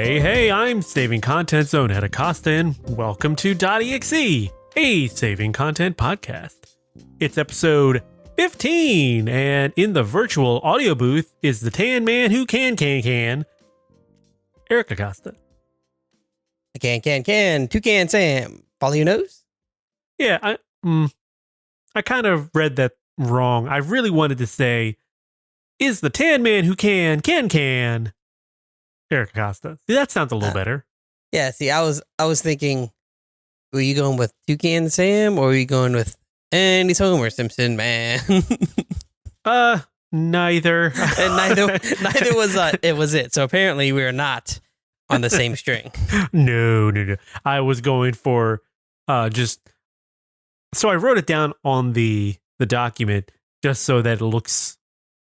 Hey, I'm Saving Content Zone at Acosta, and welcome to dotEXE, a saving content podcast. It's episode 15, and in the virtual audio booth is the tan man who can, Eric Acosta. I can. Toucan Sam. Follow your nose? Yeah, I kind of read that wrong. I really wanted to say, is the tan man who can, Eric Acosta. See, that sounds a little better. Yeah, see, I was thinking, were you going with Toucan Sam or were you going with and he's Homer Simpson, man? Neither. And neither was it was it. So apparently we're not on the same string. No. I was going for just so I wrote it down on the document just so that it looks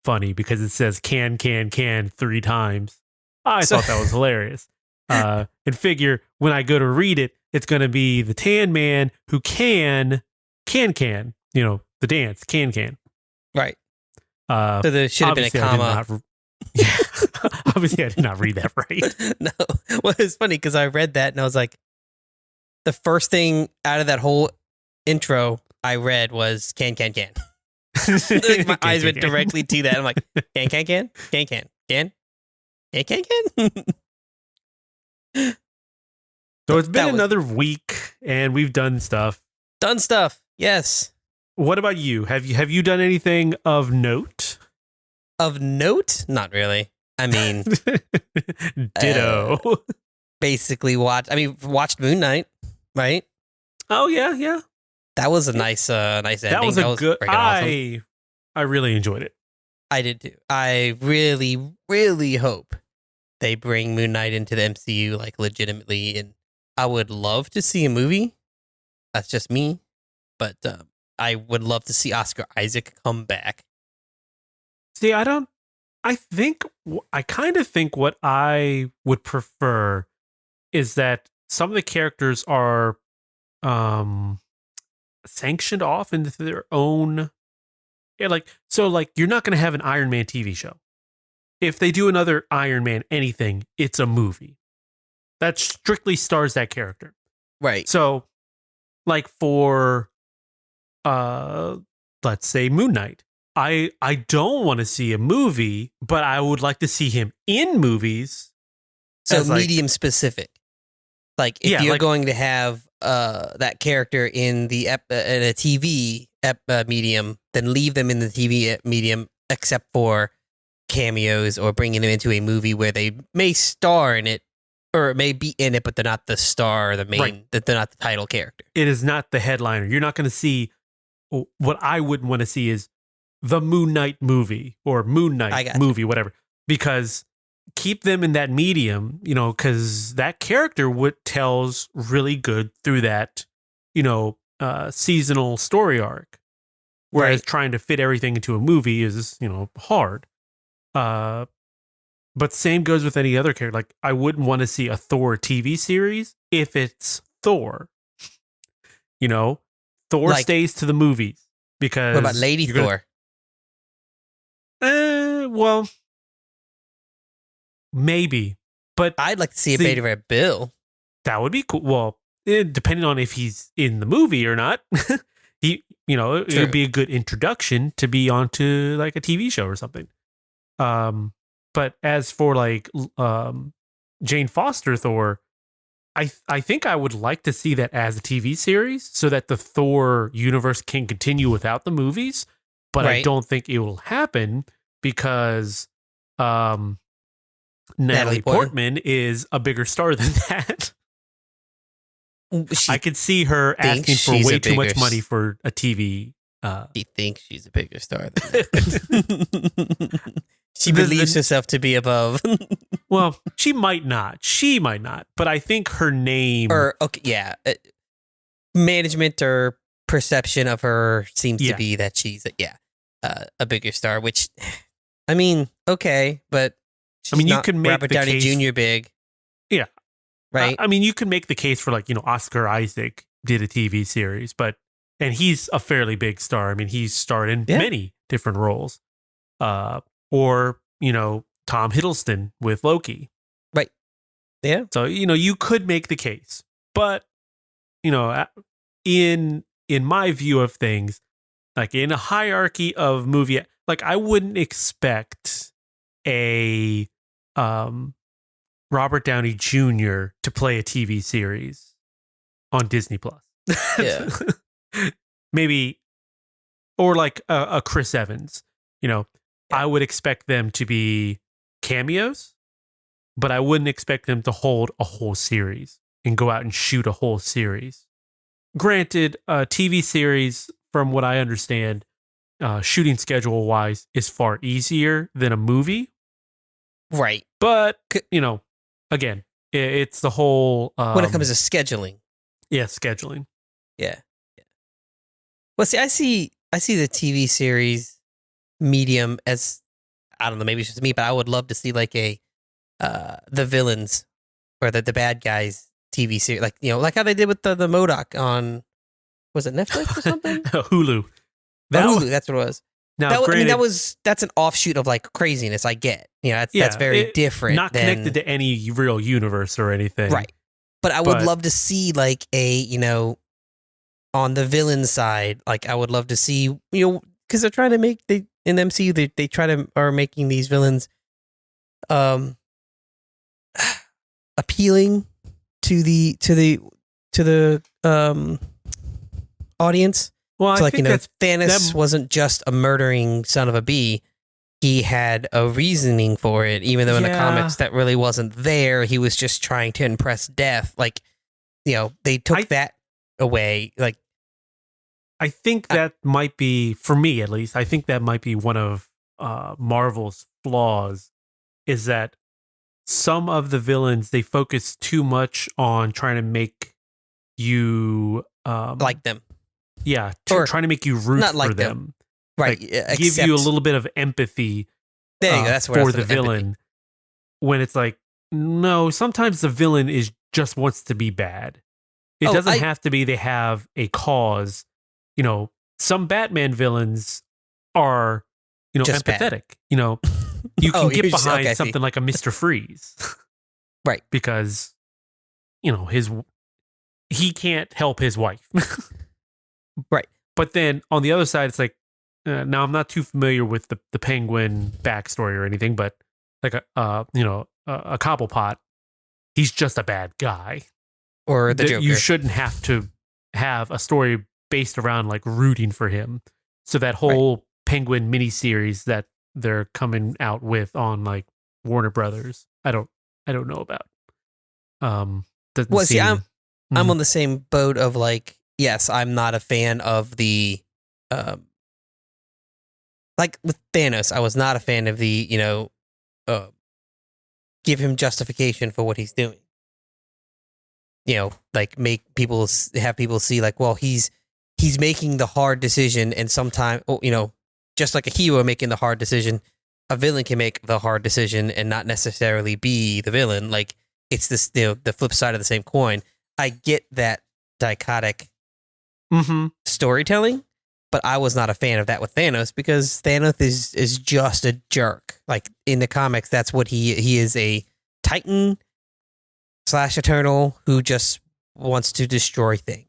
funny because it says can 3 times. I thought that was hilarious. And figure when I go to read it, it's going to be the tan man who can, you know, the dance, can. Right. So there should have been a comma. Yeah. Obviously, I did not read that right. No. Well, it's funny because I read that and I was like, the first thing out of that whole intro I read was can. Like my eyes went directly to that. I'm like, can. So it's been another week and we've done stuff. Yes. What about you? Have you done anything of note? Of note? Not really. I mean, ditto. Basically watched Moon Knight, right? Oh yeah. That was a nice ending. That was good. Awesome. I really enjoyed it. I did too. I really, really hope they bring Moon Knight into the MCU like legitimately, and I would love to see a movie. That's just me, but I would love to see Oscar Isaac come back. See, I kind of think what I would prefer is that some of the characters are sanctioned off into their own. Yeah, like you're not going to have an Iron Man TV show. If they do another Iron Man anything, it's a movie that strictly stars that character. Right. So, like for, let's say Moon Knight, I don't want to see a movie, but I would like to see him in movies. So medium specific. Like if you're going to have that character in the in a TV medium, then leave them in the TV medium, except for cameos or bringing them into a movie where they may star in it or may be in it, but they're not the star or the main. Right. That they're not the title character. It is not the headliner. You're not going to see what I wouldn't want to see is the Moon Knight movie or Moon Knight movie, whatever, because keep them in that medium, you know, because that character tells really good through that, you know, seasonal story arc. Whereas trying to fit everything into a movie is, you know, hard. But same goes with any other character. Like, I wouldn't want to see a Thor TV series if it's Thor. You know, Thor stays to the movies because. What about Lady Thor? Well, maybe. But I'd like to see a Beta Ray Bill. That would be cool. Well, depending on if he's in the movie or not. It would be a good introduction to be onto like a TV show or something. But as for like Jane Foster Thor, I think I would like to see that as a TV series so that the Thor universe can continue without the movies. But I don't think it will happen because Natalie Portman is a bigger star than that. I could see her asking for way too much money for a TV. She thinks she's a bigger star than that. She believes herself to be above. Well, she might not. But I think her name... management or perception of her seems to be that she's a bigger star, which, I mean, okay, but she's you can make Robert Downey Jr. big. Yeah. Right? You can make the case for like, you know, Oscar Isaac did a TV series, and he's a fairly big star. I mean, he's starred in many different roles. Or, you know, Tom Hiddleston with Loki. Right. Yeah. So, you could make the case. But, in my view of things, like in a hierarchy of movie, like I wouldn't expect a Robert Downey Jr. to play a TV series on Disney Plus. Yeah. Maybe, or like a Chris Evans, I would expect them to be cameos, but I wouldn't expect them to hold a whole series and go out and shoot a whole series. Granted, a TV series, from what I understand, shooting schedule wise, is far easier than a movie. Right. But, again, it's the whole... when it comes to scheduling. Yeah, scheduling. Yeah. Well, see, I see the TV series medium as, I don't know, maybe it's just me, but I would love to see like a the villains or the bad guys TV series, like like how they did with the MODOK on, was it Netflix or something? Hulu. Hulu, that's what it was. Now, that's an offshoot of like craziness. I get, that's very different. Not connected to any real universe or anything, right? But I would love to see like a on the villain side, like I would love to see because they're trying to make in the MCU they are making these villains appealing to the audience. Well, so I think Thanos wasn't just a murdering son of a bee. He had a reasoning for it, even though in the comics that really wasn't there. He was just trying to impress Death. Like, they took that away. Like, I think that might be, for me at least, I think that might be one of Marvel's flaws, is that some of the villains, they focus too much on trying to make you like them. Yeah, trying to make you root for them. Right. Like, give you a little bit of empathy there you go. That's for the villain. Empathy. When it's like, no, sometimes the villain just wants to be bad. It doesn't have to be they have a cause. Some Batman villains are, empathetic. You can get behind something like a Mr. Freeze. Right. Because, he can't help his wife. Right. But then on the other side, it's like, now I'm not too familiar with the Penguin backstory or anything, but like a Cobblepot, he's just a bad guy. Or the Joker. You shouldn't have to have a story based around like rooting for him. So that whole Penguin miniseries that they're coming out with on like Warner Brothers, I don't know about. I'm on the same boat of like, yes, I'm not a fan of the, like with Thanos, I was not a fan of the, give him justification for what he's doing. Like have people see like, well, he's making the hard decision, and sometimes, just like a hero making the hard decision, a villain can make the hard decision and not necessarily be the villain. Like, it's this, the flip side of the same coin. I get that dichotic storytelling, but I was not a fan of that with Thanos, because Thanos is just a jerk. Like in the comics, that's what he is, a Titan / Eternal who just wants to destroy things.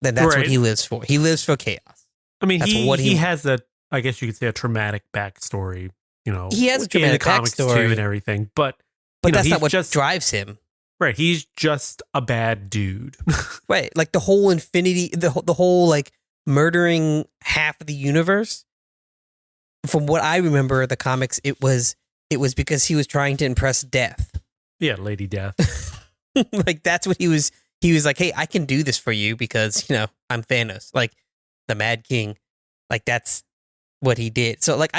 Then that's what he lives for. He lives for chaos. I mean, he has I guess you could say, a traumatic backstory. He has a traumatic backstory and everything, but that's not what drives him. Right, he's just a bad dude. Right, like the whole Infinity, the whole like murdering half of the universe. From what I remember, the comics, it was because he was trying to impress Death. Yeah, Lady Death. Like that's what he was. He was like, "Hey, I can do this for you because I'm Thanos, like the Mad King." Like that's what he did. So like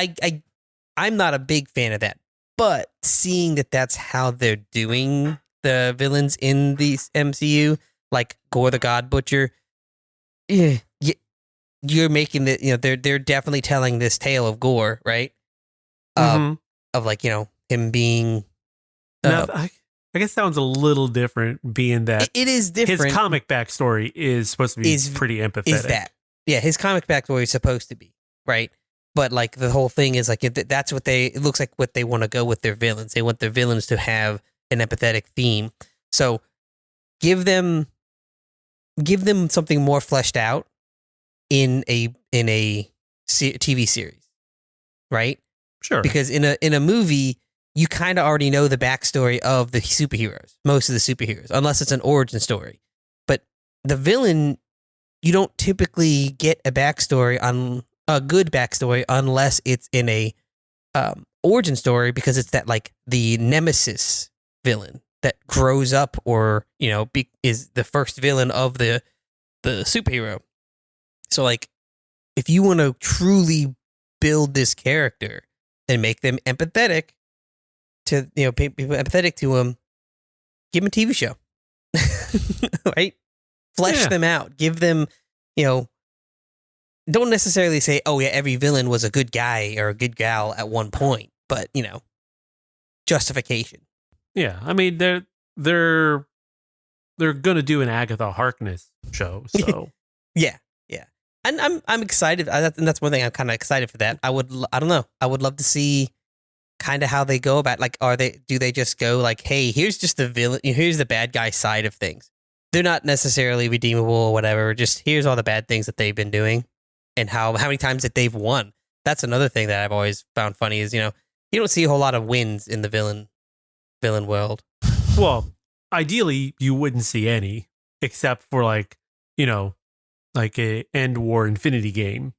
I'm not a big fan of that, but seeing that that's how they're doing the villains in the MCU, like Gore the God Butcher, you're making the they're definitely telling this tale of Gore, right? Of like him being. Now, I guess that one's a little different, being that it is different. His comic backstory is supposed to be pretty empathetic. Is that? Yeah, his comic backstory is supposed to be, right? But like the whole thing is like that's what it looks like what they want to go with their villains. They want their villains to have an empathetic theme. So give them something more fleshed out in a TV series, right? Sure. Because in a movie, you kind of already know the backstory of the superheroes, most of the superheroes, unless it's an origin story. But the villain, you don't typically get a good backstory unless it's in a origin story, because it's that like the nemesis villain that grows up, or is the first villain of the superhero. So like, if you want to truly build this character and make them empathetic to people empathetic to him, give him a TV show, right? Flesh them out. Give them, don't necessarily say, oh yeah, every villain was a good guy or a good gal at one point, but justification. Yeah, I mean they're gonna do an Agatha Harkness show, so yeah, and I'm excited, and that's one thing I'm kind of excited for that. I don't know, I would love to see kind of how they go about, like, do they just go like, hey, here's just the villain, here's the bad guy side of things. They're not necessarily redeemable or whatever. Just here's all the bad things that they've been doing, and how many times that they've won. That's another thing that I've always found funny is you don't see a whole lot of wins in the villain world. Well, ideally, you wouldn't see any, except for like a End War Infinity game.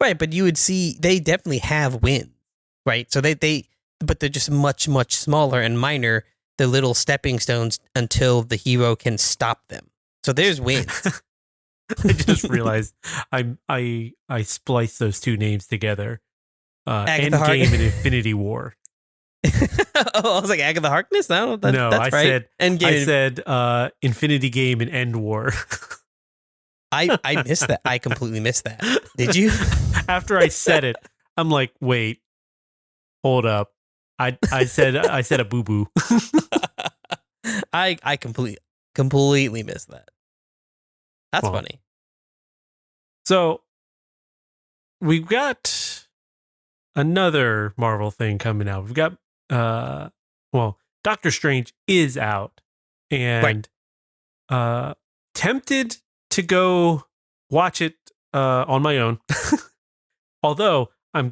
Right, but you would see they definitely have wins, right? So but they're just much, much smaller and minor, the little stepping stones until the hero can stop them. So there's wins. I just realized I spliced those two names together. Endgame and Infinity War. Oh, I was like, Agatha Harkness? No, that's right. I said Infinity Game and End War. I missed that. I completely missed that. Did you? After I said it, I'm like, wait, hold up. I said a boo boo. I completely missed that. That's funny. So we've got another Marvel thing coming out. We've got Doctor Strange is out, and tempted to go watch it on my own. Although I'm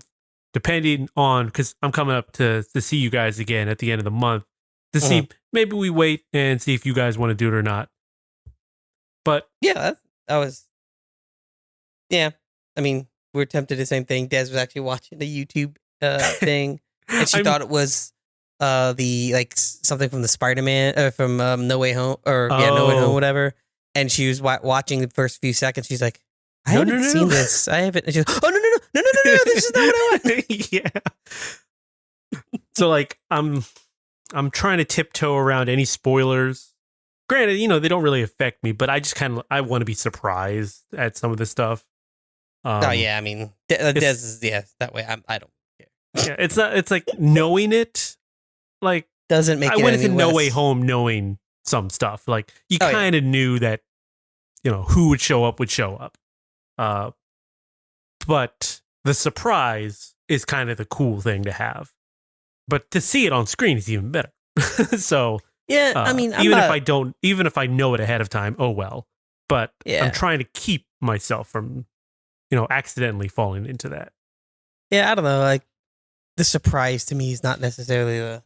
depending on, because I'm coming up to see you guys again at the end of the month to see, maybe we wait and see if you guys want to do it or not. But yeah, I mean, we're tempted the same thing. Des was actually watching the YouTube thing, and she thought it was something from the Spider-Man from No Way Home, or No Way Home, whatever. And she was watching the first few seconds. She's like, I haven't seen this. I haven't. And she goes, oh no, this is not what I want. Yeah. So like, I'm trying to tiptoe around any spoilers. Granted, they don't really affect me, but I just I want to be surprised at some of this stuff. Oh yeah, I mean, Des is that way. I don't care. Yeah, it's like knowing it, like, doesn't make. I went into No Way Home knowing some stuff. Like, you kind of knew that, who would show up. But the surprise is kind of the cool thing to have. But to see it on screen is even better. So yeah, I mean, even if I know it ahead of time, oh well. But I'm trying to keep myself from, accidentally falling into that. Yeah, I don't know. Like, the surprise to me is not necessarily the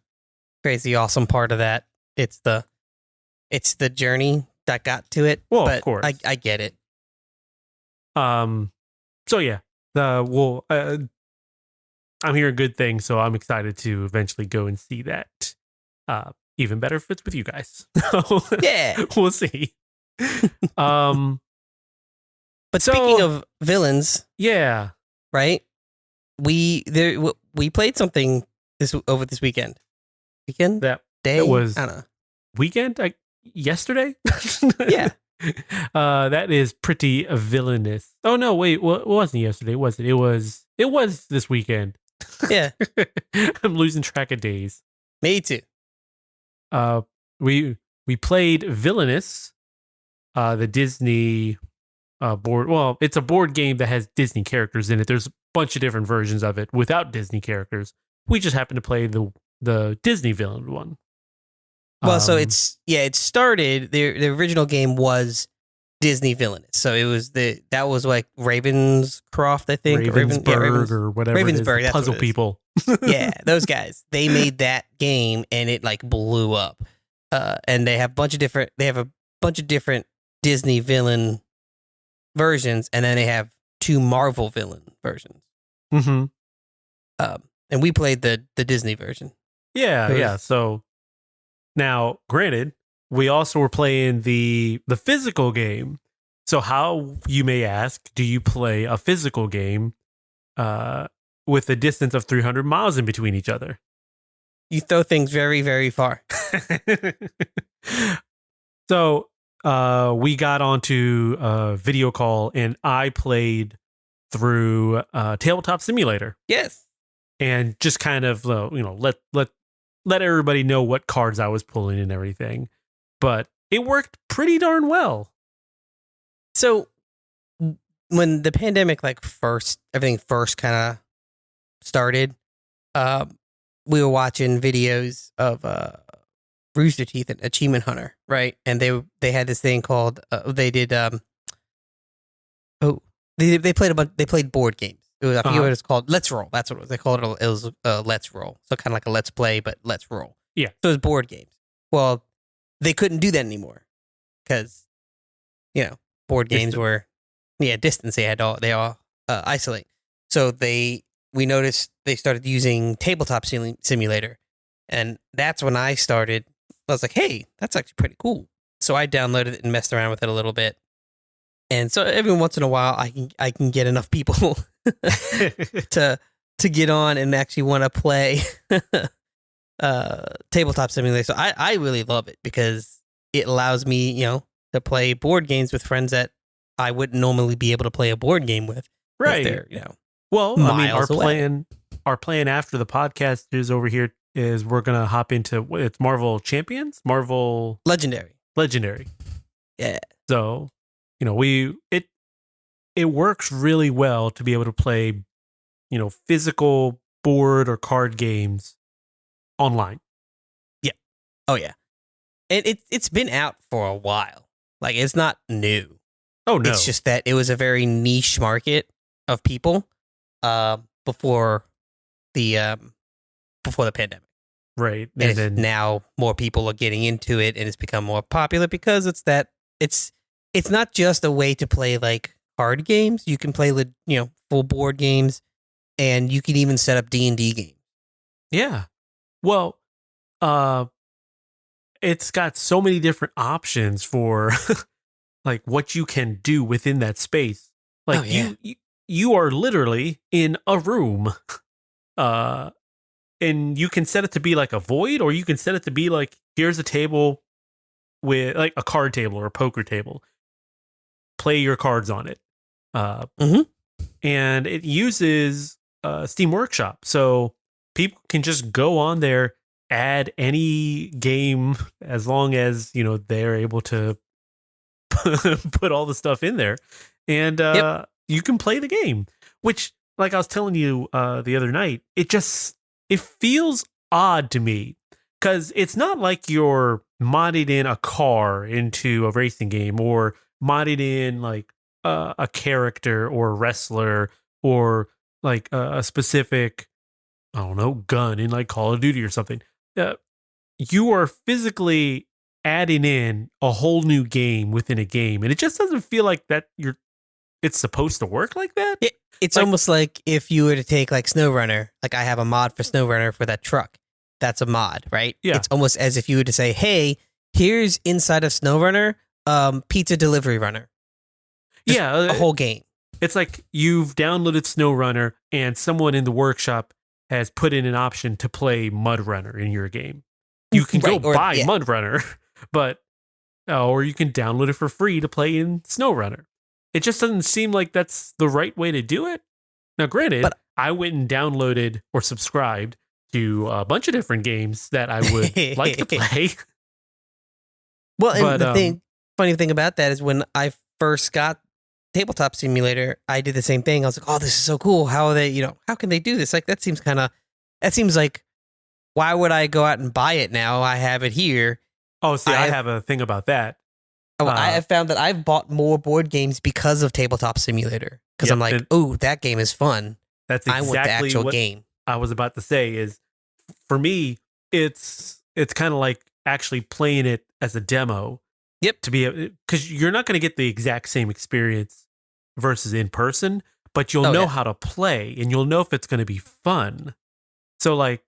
crazy awesome part of that. It's the journey that got to it. Well, but of course, I get it. So yeah, I'm hearing good things, so I'm excited to eventually go and see that. Even better if it's with you guys. Yeah, we'll see. But speaking of villains, yeah, right? We played something over this weekend. That day? It was, I don't know. Weekend? Yesterday? Yeah. That is pretty villainous. Oh no, wait, well, it wasn't yesterday, was it? It was this weekend. Yeah. I'm losing track of days. Me too. We played Villainous, the Disney board. Well, it's a board game that has Disney characters in it. There's a bunch of different versions of it without Disney characters. We just happened to play the Disney villain one. Well, so it started, the original game was Disney Villainous. So it was that was like Ravenscroft, I think. Ravensburg or whatever Ravensburg, it is. Puzzle people. Yeah, those guys. They made that game and it like blew up. And they have a bunch of different Disney villain versions, and then they have 2 Marvel villain versions. Mm-hmm. And we played the Disney version. Yeah. So now, granted, we also were playing the physical game. So how, you may ask, do you play a physical game with a distance of 300 miles in between each other? You throw things very, very far. So we got onto a video call, and I played through Tabletop Simulator. Yes. And just kind of, let everybody know what cards I was pulling and everything. But it worked pretty darn well. So when the pandemic everything first kind of started, we were watching videos of Rooster Teeth and Achievement Hunter, right? And they had this thing called they played board games. It was, I forget what it's called. Let's Roll. That's what it was. They called it. It was Let's Roll. So kind of like a Let's Play, but Let's Roll. Yeah. So it was board games. Well, they couldn't do that anymore because, board games were, distance. They all isolate. So we noticed they started using Tabletop Simulator, and that's when I started. I was like, hey, that's actually pretty cool. So I downloaded it and messed around with it a little bit. And so every once in a while, I can get enough people to get on and actually want to play Tabletop Simulator. So I really love it because it allows me, to play board games with friends that I wouldn't normally be able to play a board game with. Right. Well, our plan after the podcast is over here is we're gonna hop into it's Marvel Champions, Marvel Legendary. Yeah. So, it works really well to be able to play, physical board or card games online. Yeah. Oh yeah. And it's been out for a while. Like, it's not new. Oh no. It's just that it was a very niche market of people before the pandemic. Right. And then now more people are getting into it, and it's become more popular because it's not just a way to play like card games. You can play full board games, and you can even set up D&D games. Yeah. Well, it's got so many different options for like what you can do within that space. Like you are literally in a room. And you can set it to be like a void, or you can set it to be like, here's a table with like a card table or a poker table. Play your cards on it. And it uses Steam Workshop. So people can just go on there, add any game as long as, they're able to put all the stuff in there. And you can play the game, which, like I was telling you the other night, it feels odd to me because it's not like you're modded in a car into a racing game, or modded in like a character or a wrestler, or like a specific, I don't know, gun in like Call of Duty or something. You are physically adding in a whole new game within a game, and it just doesn't feel like that it's supposed to work like that. It's like, almost like if you were to take like SnowRunner, like I have a mod for SnowRunner for that truck. That's a mod, right? Yeah. It's almost as if you were to say, hey, here's inside of SnowRunner, pizza delivery runner. Just a whole game. It's like you've downloaded SnowRunner and someone in the workshop has put in an option to play MudRunner in your game. You can go buy MudRunner, but or you can download it for free to play in SnowRunner. It just doesn't seem like that's the right way to do it. Now, granted, I went and downloaded or subscribed to a bunch of different games that I would like to play. Well, and the funny thing about that is when I first got Tabletop Simulator, I did the same thing. I was like, oh, this is so cool. How are they, how can they do this? Like, that seems like, why would I go out and buy it now? I have it here. Oh, see, I have a thing about that. I have found that I've bought more board games because of Tabletop Simulator. Because I'm like, oh, that game is fun. That's exactly I want the actual game. I was about to say is, for me, it's kind of like actually playing it as a demo. Yep. To be, because you're not going to get the exact same experience versus in person, but you'll know how to play and you'll know if it's going to be fun. So like,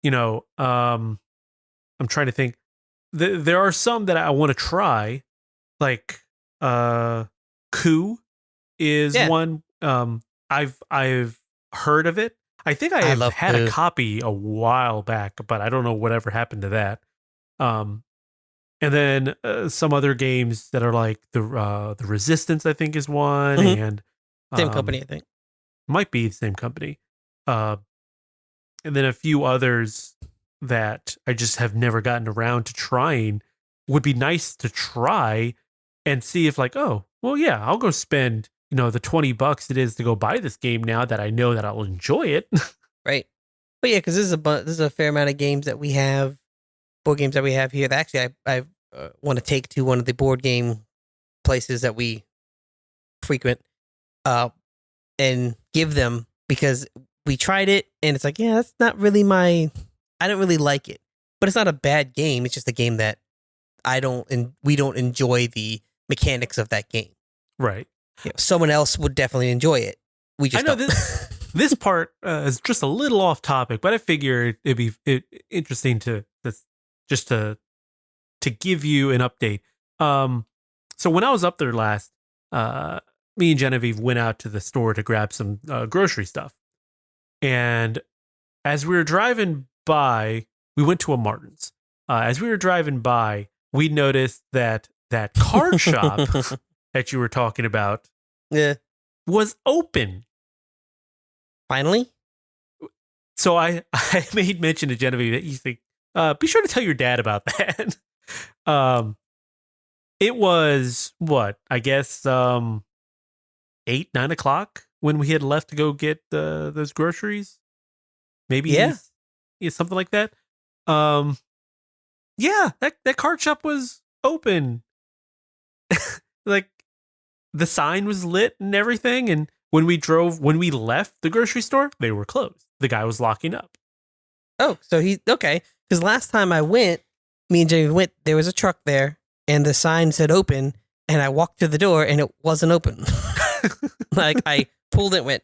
I'm trying to think. There are some that I want to try, like Coup is one. I've heard of it. I think I have had a copy a while back, but I don't know whatever happened to that. And then some other games that are like the Resistance, I think, is one, and same company, I think. Might be the same company. And then a few others that I just have never gotten around to trying. Would be nice to try and see if like, oh, well, yeah, I'll go spend, the $20 it is to go buy this game now that I know that I'll enjoy it. Right. But yeah, because this is a fair amount of games that we have, board games that we have here that actually I want to take to one of the board game places that we frequent and give them, because we tried it and it's like, yeah, that's not really I don't really like it. But it's not a bad game. It's just a game that we don't enjoy the mechanics of that game. Right. Someone else would definitely enjoy it. We just don't. This part is just a little off topic, but I figure it'd be interesting to give you an update. So when I was up there last, me and Genevieve went out to the store to grab some grocery stuff. And as we were driving by, we went to a Martin's. As we were driving by, we noticed that card shop that you were talking about was open. Finally? So I made mention to Genevieve that you think, be sure to tell your dad about that. It was, what, I guess 8-9 o'clock when we had left to go get those groceries. Maybe something like that. Yeah, that card shop was open. Like the sign was lit and everything, and when we left the grocery store, they were closed. The guy was locking up. Oh, so okay. Because last time I went, me and Jamie went, there was a truck there and the sign said open, and I walked to the door and it wasn't open. Like I pulled it and went,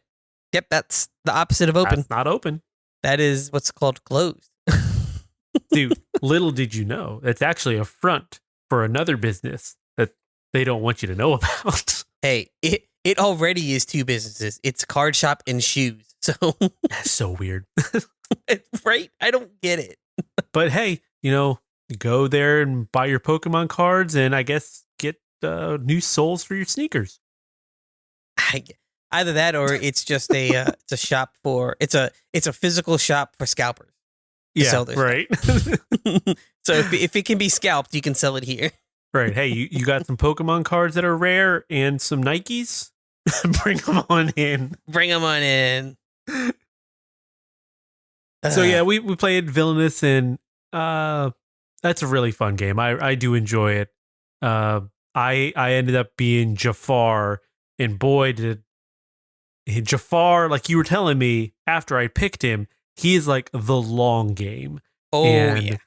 yep, that's the opposite of open. That's not open. That is what's called closed. Dude, little did you know, that's actually a front for another business that they don't want you to know about. Hey, it already is two businesses. It's card shop and shoes. So that's so weird. Right? I don't get it. But hey, go there and buy your Pokemon cards and I guess get new soles for your sneakers. Either that or it's just it's a shop it's a physical shop for scalpers. Yeah, right. So if it can be scalped, you can sell it here. Right. Hey, you got some Pokemon cards that are rare and some Nikes? Bring them on in. Bring them on in. So yeah, we played Villainous, and that's a really fun game. I do enjoy it. I ended up being Jafar, and boy did Jafar, like you were telling me after I picked him, he is like the long game. Oh, and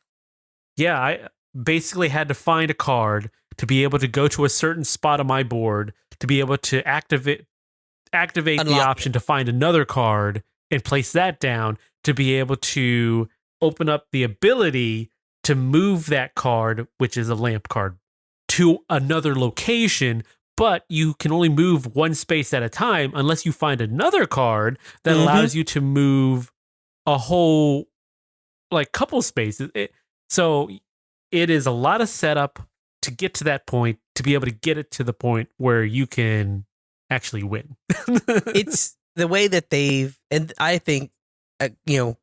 yeah. I basically had to find a card to be able to go to a certain spot on my board to be able to activate the option to find another card and place that down to be able to open up the ability to move that card, which is a lamp card, to another location. But you can only move one space at a time unless you find another card that allows you to move a whole couple spaces. So it is a lot of setup to get to that point, to be able to get it to the point where you can actually win. It's the way that and I think,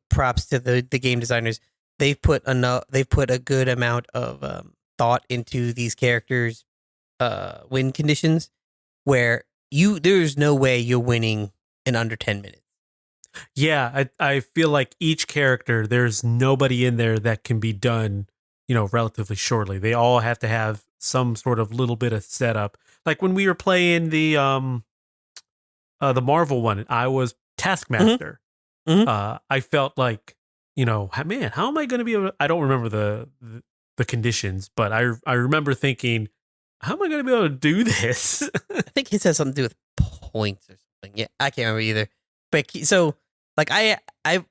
props to the game designers. They've put a good amount of thought into these characters' win conditions, where there's no way you're winning in under 10 minutes. Yeah, I feel like each character, there's nobody in there that can be done, relatively shortly. They all have to have some sort of little bit of setup. Like when we were playing the Marvel one, I was Taskmaster. I felt like, man, how am I going to be able to, I don't remember the conditions, but I remember thinking, how am I going to be able to do this? I think his has something to do with points or something. Yeah, I can't remember either. But so, like, I tend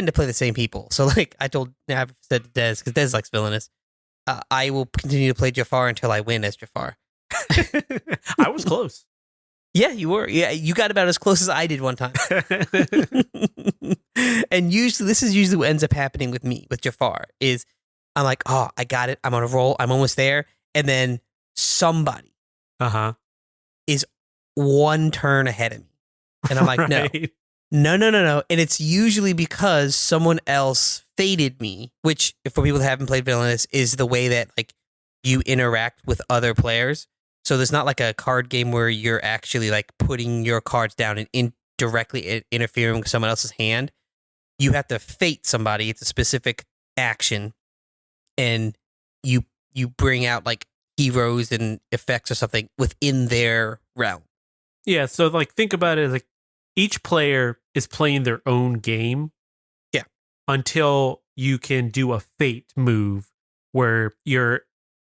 to play the same people. So, like, I've said to Des, because Des likes Villainous, I will continue to play Jafar until I win as Jafar. I was close. Yeah, you were. Yeah, you got about as close as I did one time. And this is usually what ends up happening with me, with Jafar, is I'm like, oh, I got it. I'm on a roll. I'm almost there. And then somebody is one turn ahead of me. And I'm like, right. No. And it's usually because someone else faded me, which, for people that haven't played Villainous, is the way that, like, you interact with other players. So there's not like a card game where you're actually, like, putting your cards down and directly interfering with someone else's hand. You have to fate somebody. It's a specific action, and you bring out, like, heroes and effects or something within their realm. Yeah, so, like, think about it as, like, each player is playing their own game. Yeah. Until you can do a fate move where you're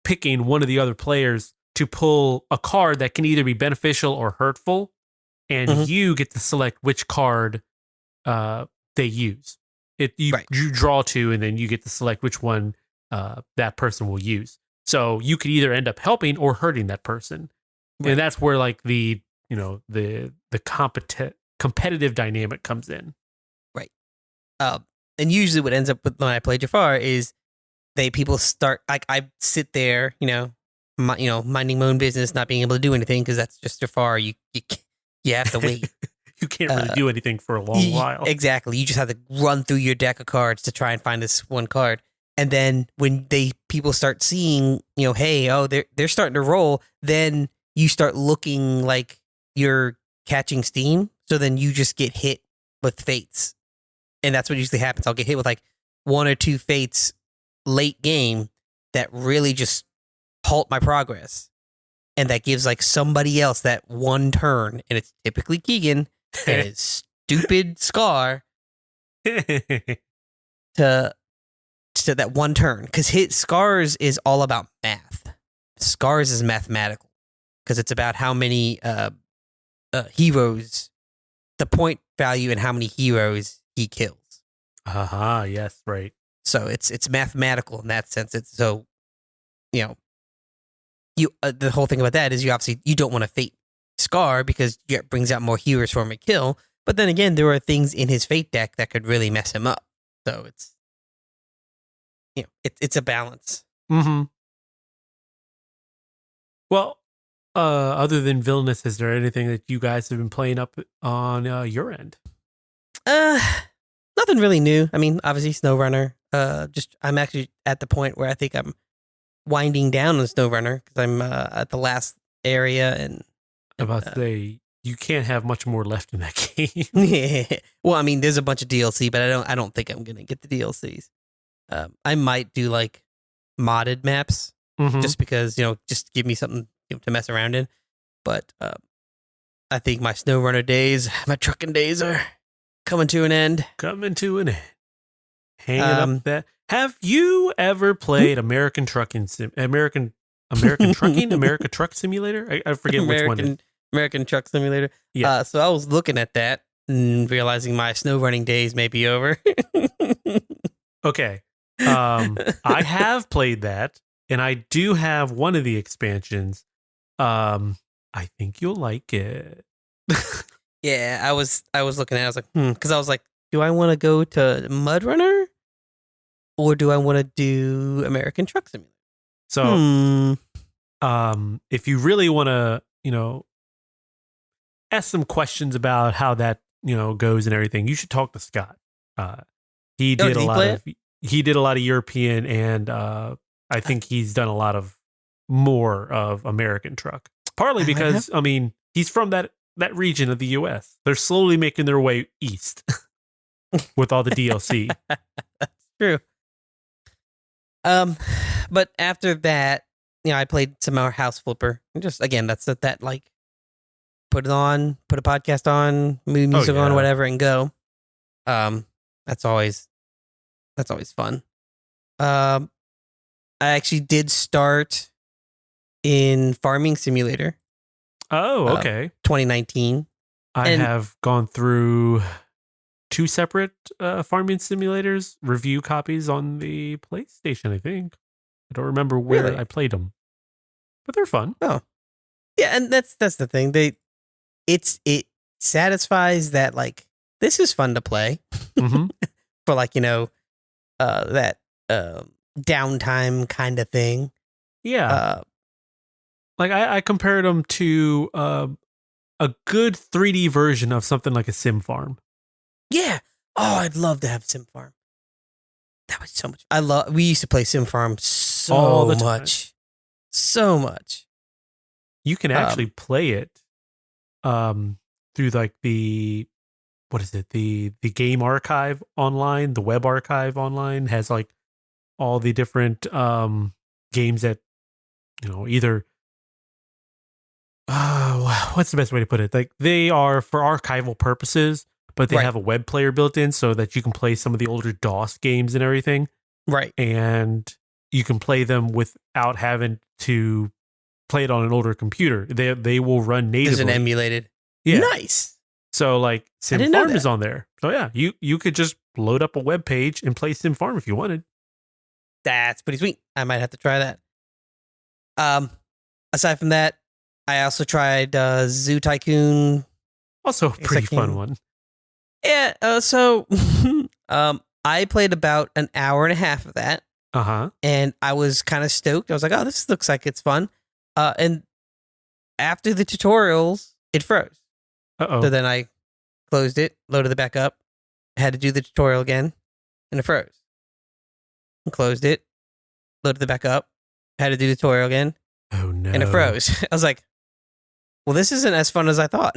picking one of the other players to pull a card that can either be beneficial or hurtful, and you get to select which card they use. You draw two, and then you get to select which one that person will use. So you could either end up helping or hurting that person, and that's where, like, the competitive dynamic comes in. Right. And usually what ends up with when I play Jafar is people start, like, I sit there, minding my own business, not being able to do anything, because that's just Jafar. You have to wait. You can't really do anything for a long while. Exactly. You just have to run through your deck of cards to try and find this one card. And then when people start seeing, hey, they're starting to roll, then you start looking like you're catching steam. So then you just get hit with fates. And that's what usually happens. I'll get hit with, like, one or two fates late game that really just halt my progress. And that gives, like, somebody else that one turn. And it's typically Keegan and his stupid Scar to that one turn. Because Scars is all about math. Scars is mathematical. Because it's about how many heroes, the point value, and how many heroes he kills. Yes, right. So it's mathematical in that sense. It's so, the whole thing about that is you don't want to fate Scar because it brings out more heroes for him to kill. But then again, there are things in his fate deck that could really mess him up. So it's, it's a balance. Well, other than Villainous, is there anything that you guys have been playing up on your end? Nothing really new. I mean, obviously SnowRunner. I'm actually at the point where I think I'm winding down on SnowRunner because I'm at the last area, and I'm about to say you can't have much more left in that game. Yeah. Well, I mean, there's a bunch of DLC, but I don't think I'm gonna get the DLCs. I might do, like, modded maps just because, just give me something to mess around in. But I think my SnowRunner days, my trucking days are coming to an end. Hanging up that. Have you ever played American Truck Simulator? I forget which one. American Truck Simulator. Yeah. So I was looking at that and realizing my snow running days may be over. Okay. I have played that, and I do have one of the expansions. I think you'll like it. Yeah, I was looking at it. I was like, because I was like, do I want to go to Mud Runner or do I want to do American Truck Simulator? So, if you really want to, ask some questions about how that, goes and everything, you should talk to Scott. He did a lot of European, and I think he's done a lot of more of American Truck. Partly because, he's from that region of the US. They're slowly making their way east with all the DLC. That's true. But after that, I played some more House Flipper. And just again, that's that like put it on, put a podcast on, music on, whatever, and go. That's always fun. I actually did start in Farming Simulator. Oh, okay. 2019. I have gone through 2 separate farming simulators review copies on the PlayStation, I think. I don't remember where I played them, but they're fun. Oh, yeah, and that's the thing. It satisfies that like this is fun to play for like that downtime kind of thing. Yeah, like I compared them to a good 3D version of something like a Sim Farm. Yeah. Oh, I'd love to have Sim Farm. That was so much. We used to play Sim Farm so much. So much. You can actually play it through like the game archive online, the web archive online has like all the different games that either what's the best way to put it? Like they are for archival purposes, but they have a web player built in so that you can play some of the older DOS games and everything. Right. And you can play them without having to play it on an older computer. They will run natively. Isn't emulated. Yeah. Nice. So like Sim Farm is on there. So yeah, you could just load up a web page and play Sim Farm if you wanted. That's pretty sweet. I might have to try that. Aside from that, I also tried Zoo Tycoon. Also a pretty fun one. Yeah, so I played about an hour and a half of that. And I was kind of stoked. I was like, oh, this looks like it's fun. And after the tutorials, it froze. So then I closed it, loaded it back up, had to do the tutorial again, and it froze. And closed it, loaded it back up, had to do the tutorial again. Oh no. And it froze. I was like, well, this isn't as fun as I thought.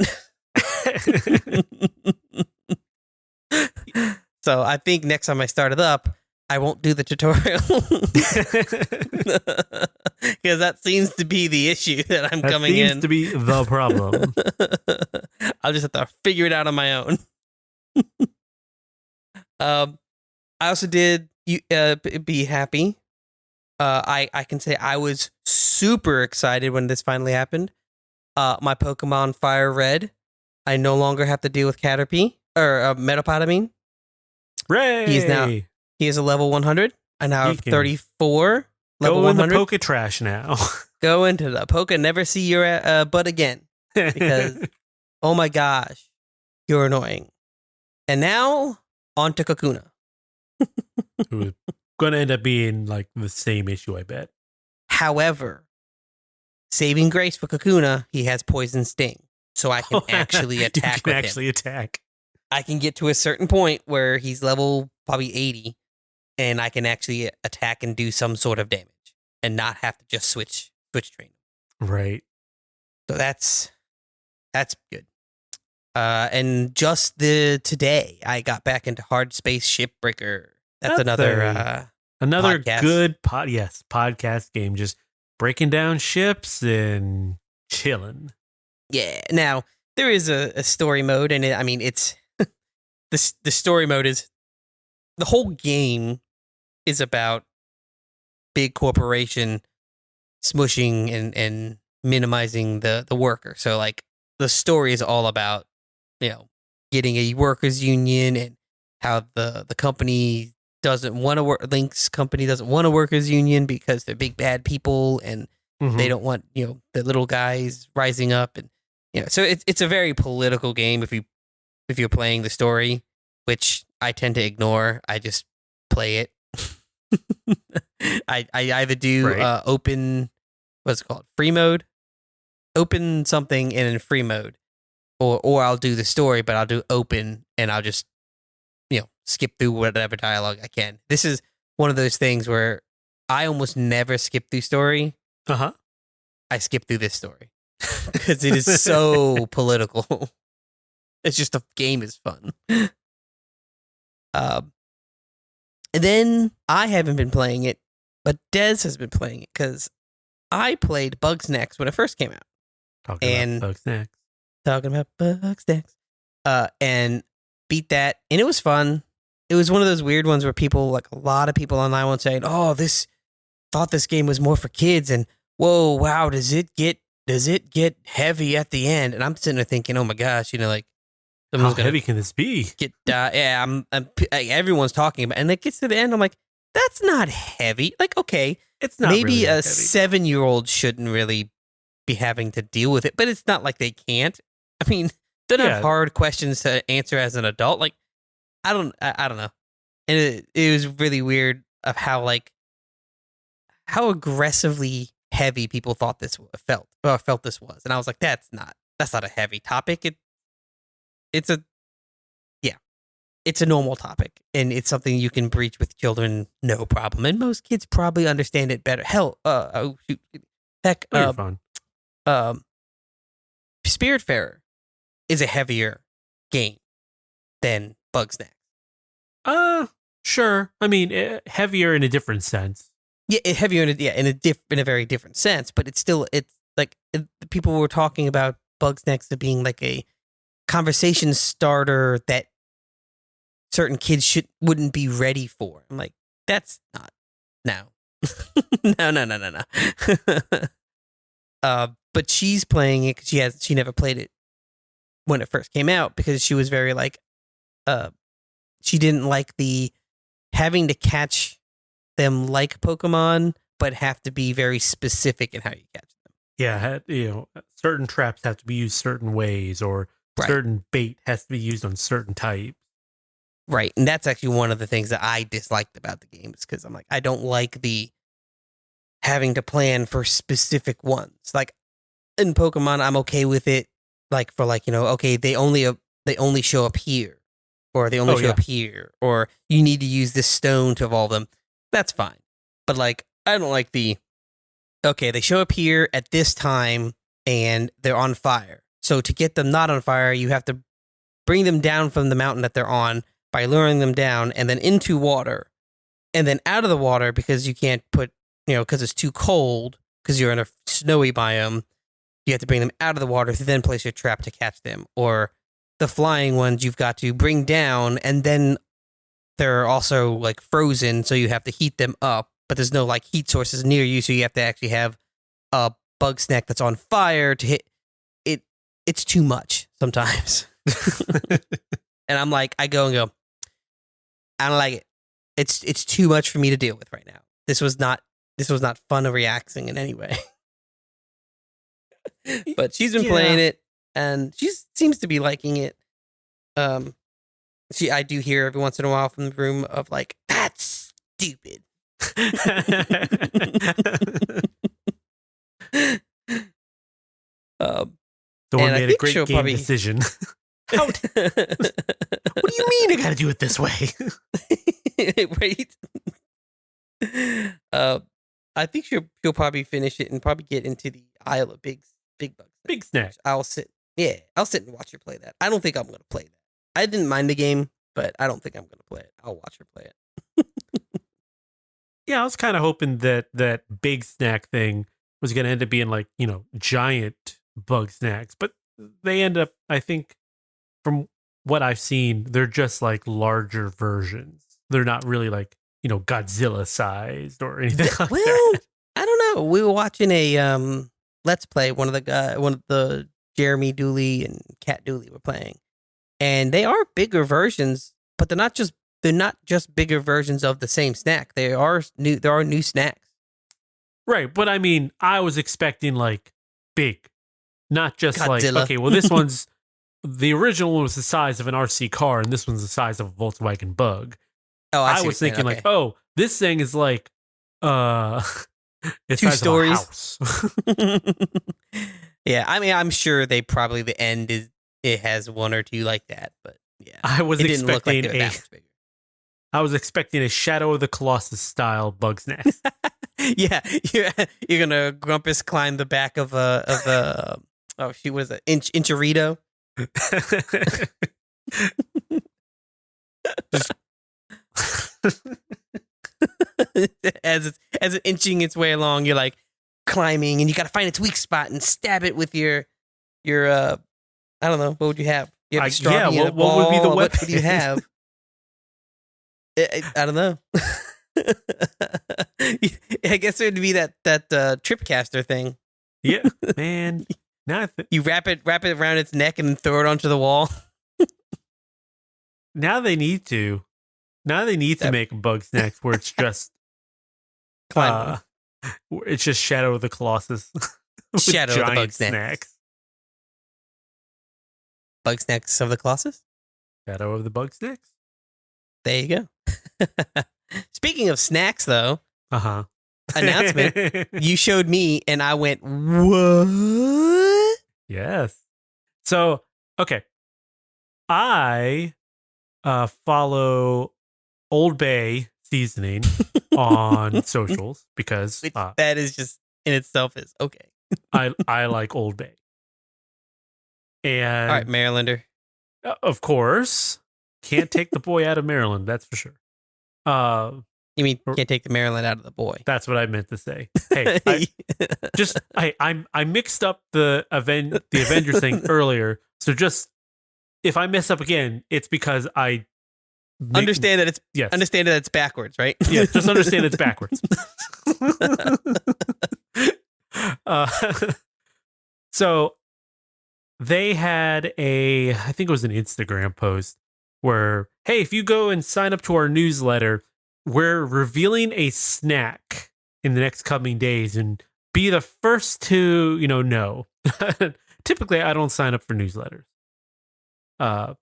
So I think next time I start it up, I won't do the tutorial. Because that seems to be the issue that I'm coming in. That seems to be the problem. I'll just have to figure it out on my own. I also did Be Happy. I can say I was super excited when this finally happened. My Pokemon Fire Red, I no longer have to deal with Caterpie or Metapod. I mean, Ray. He is a level 100. I now have 34 level 100. Go in the Poke Trash now. Go into the Poke. Never see your butt again because oh my gosh, you're annoying. And now on to Kakuna. Who's gonna end up being like the same issue, I bet. However, saving grace for Kakuna, he has Poison Sting, so I can actually attack. Attack. I can get to a certain point where he's level probably 80, and I can actually attack and do some sort of damage, and not have to just switch train. Right. So that's good. And just today, I got back into Hardspace Shipbreaker. That's another podcast. Good podcast game. Just breaking down ships and chilling. Yeah. Now there is a story mode, and it's the story mode is the whole game is about big corporation smushing and minimizing the worker. So like the story is all about getting a workers union and how the company doesn't want to work. Link's company doesn't want a workers union because they're big bad people and they don't want the little guys rising up, and so it's a very political game if you're playing the story, which I tend to ignore. I just play it. I either do open, what's it called, free mode, open something and in free mode, or I'll do the story, but I'll do open and I'll just skip through whatever dialogue I can. This is one of those things where I almost never skip through story. I skip through this story because it is so political. It's just the game is fun. And then I haven't been playing it but Dez has been playing it because I played Bugsnax when it first came out. Talking about Bugsnax. And beat that, and it was fun. It was one of those weird ones where people, like a lot of people online, were saying, "Oh, thought this game was more for kids," and whoa, wow, does it get heavy at the end? And I'm sitting there thinking, oh my gosh, like how heavy can this be? Everyone's talking about, and it gets to the end, I'm like, that's not heavy. Like, okay, it's not maybe really a heavy. 7-year-old shouldn't really be having to deal with it, but it's not like they can't. I mean, don't have hard questions to answer as an adult. Like, I don't know. And it was really weird of how aggressively heavy people thought this felt this was. And I was like, that's not a heavy topic. It's a normal topic, and it's something you can breach with children, no problem. And most kids probably understand it better. Hell, heck, fun. Spiritfarer is a heavier game than Bugsnax. Sure. I mean, heavier in a different sense. Yeah, heavier in a very different sense. But it's like people were talking about Bugsnax as being like a conversation starter that certain kids wouldn't be ready for. I'm like, that's not no. No. But she's playing it because she never played it when it first came out, because she was very she didn't like the having to catch them like Pokemon, but have to be very specific in how you catch them. Yeah, certain traps have to be used certain ways, or certain bait has to be used on certain types. Right, and that's actually one of the things that I disliked about the game, is because I'm like, I don't like the having to plan for specific ones. Like in Pokemon, I'm okay with it. Like for okay, they only show up here, or they only show up here, or you need to use this stone to evolve them. That's fine. But like, I don't like they show up here at this time and they're on fire. So to get them not on fire, you have to bring them down from the mountain that they're on by luring them down and then into water, and then out of the water because you can't put, because it's too cold, because you're in a snowy biome. You have to bring them out of the water to then place your trap to catch them. Or the flying ones you've got to bring down, and then they're also like frozen, so you have to heat them up, but there's no like heat sources near you, so you have to actually have a Bugsnax that's on fire to hit it. It's too much sometimes. And I'm like, I go, I don't like it. It's too much for me to deal with right now. This was not fun or relaxing in any way. But she's been playing it, and she seems to be liking it. I do hear every once in a while from the room of like, that's stupid. Someone made a great game decision. What do you mean I gotta do it this way? Right? I think she'll probably finish it and probably get into the Isle of Big Bugs. Big Snack. I'll sit and watch her play that. I don't think I'm gonna play that. I didn't mind the game, but I don't think I'm gonna play it. I'll watch her play it. Yeah, I was kind of hoping that Big Snack thing was gonna end up being like, giant Bugsnax, but they end up, I think, from what I've seen, they're just like larger versions. They're not really like, Godzilla sized or anything like that. I don't know. We were watching a Let's Play. One of the Jeremy Dooley and Kat Dooley were playing, and they are bigger versions, but they're not just bigger versions of the same snack. There are new snacks. Right, but I mean, I was expecting like big, not just Godzilla. Like, okay, well, this one's the original one was the size of an RC car, and this one's the size of a Volkswagen Bug. Oh, I was thinking like, oh, this thing is like, it's 2 stories. Of a house. Yeah, I mean, I'm sure the end is it has 1 or 2 like that, but yeah, I was expecting I was expecting a Shadow of the Colossus style Bugsnax. Yeah, you're gonna Grumpus climb the back of a oh shoot, what is it? Incharito. as it's inching its way along, you're like climbing, and you got to find its weak spot and stab it with your I don't know, what would you have? You have a strawberry and a ball? What would be the weapon? What would you have? I don't know. I guess it would be that tripcaster thing. Yeah, man. Now you wrap it around its neck and throw it onto the wall. Now they need to make Bugsnax where it's just it's just Shadow of the Colossus. Shadow of the Bugsnax. Bugsnax of the Colossus? Shadow of the Bugsnax. There you go. Speaking of snacks, though, announcement, you showed me, and I went, what? Yes. So, okay. I follow Old Bay Seasoning on socials because that is just in itself is okay. I like Old Bay. And all right, Marylander. Of course. Can't take the boy out of Maryland, that's for sure. You mean can't take the Maryland out of the boy? That's what I meant to say. Hey, I mixed up the Avengers thing earlier. So just if I mess up again, it's because I understand that it's backwards, right? Yeah, just understand it's backwards. So they had I think it was an Instagram post where, hey, if you go and sign up to our newsletter, we're revealing a snack in the next coming days, and be the first to, know. Typically, I don't sign up for newsletters. But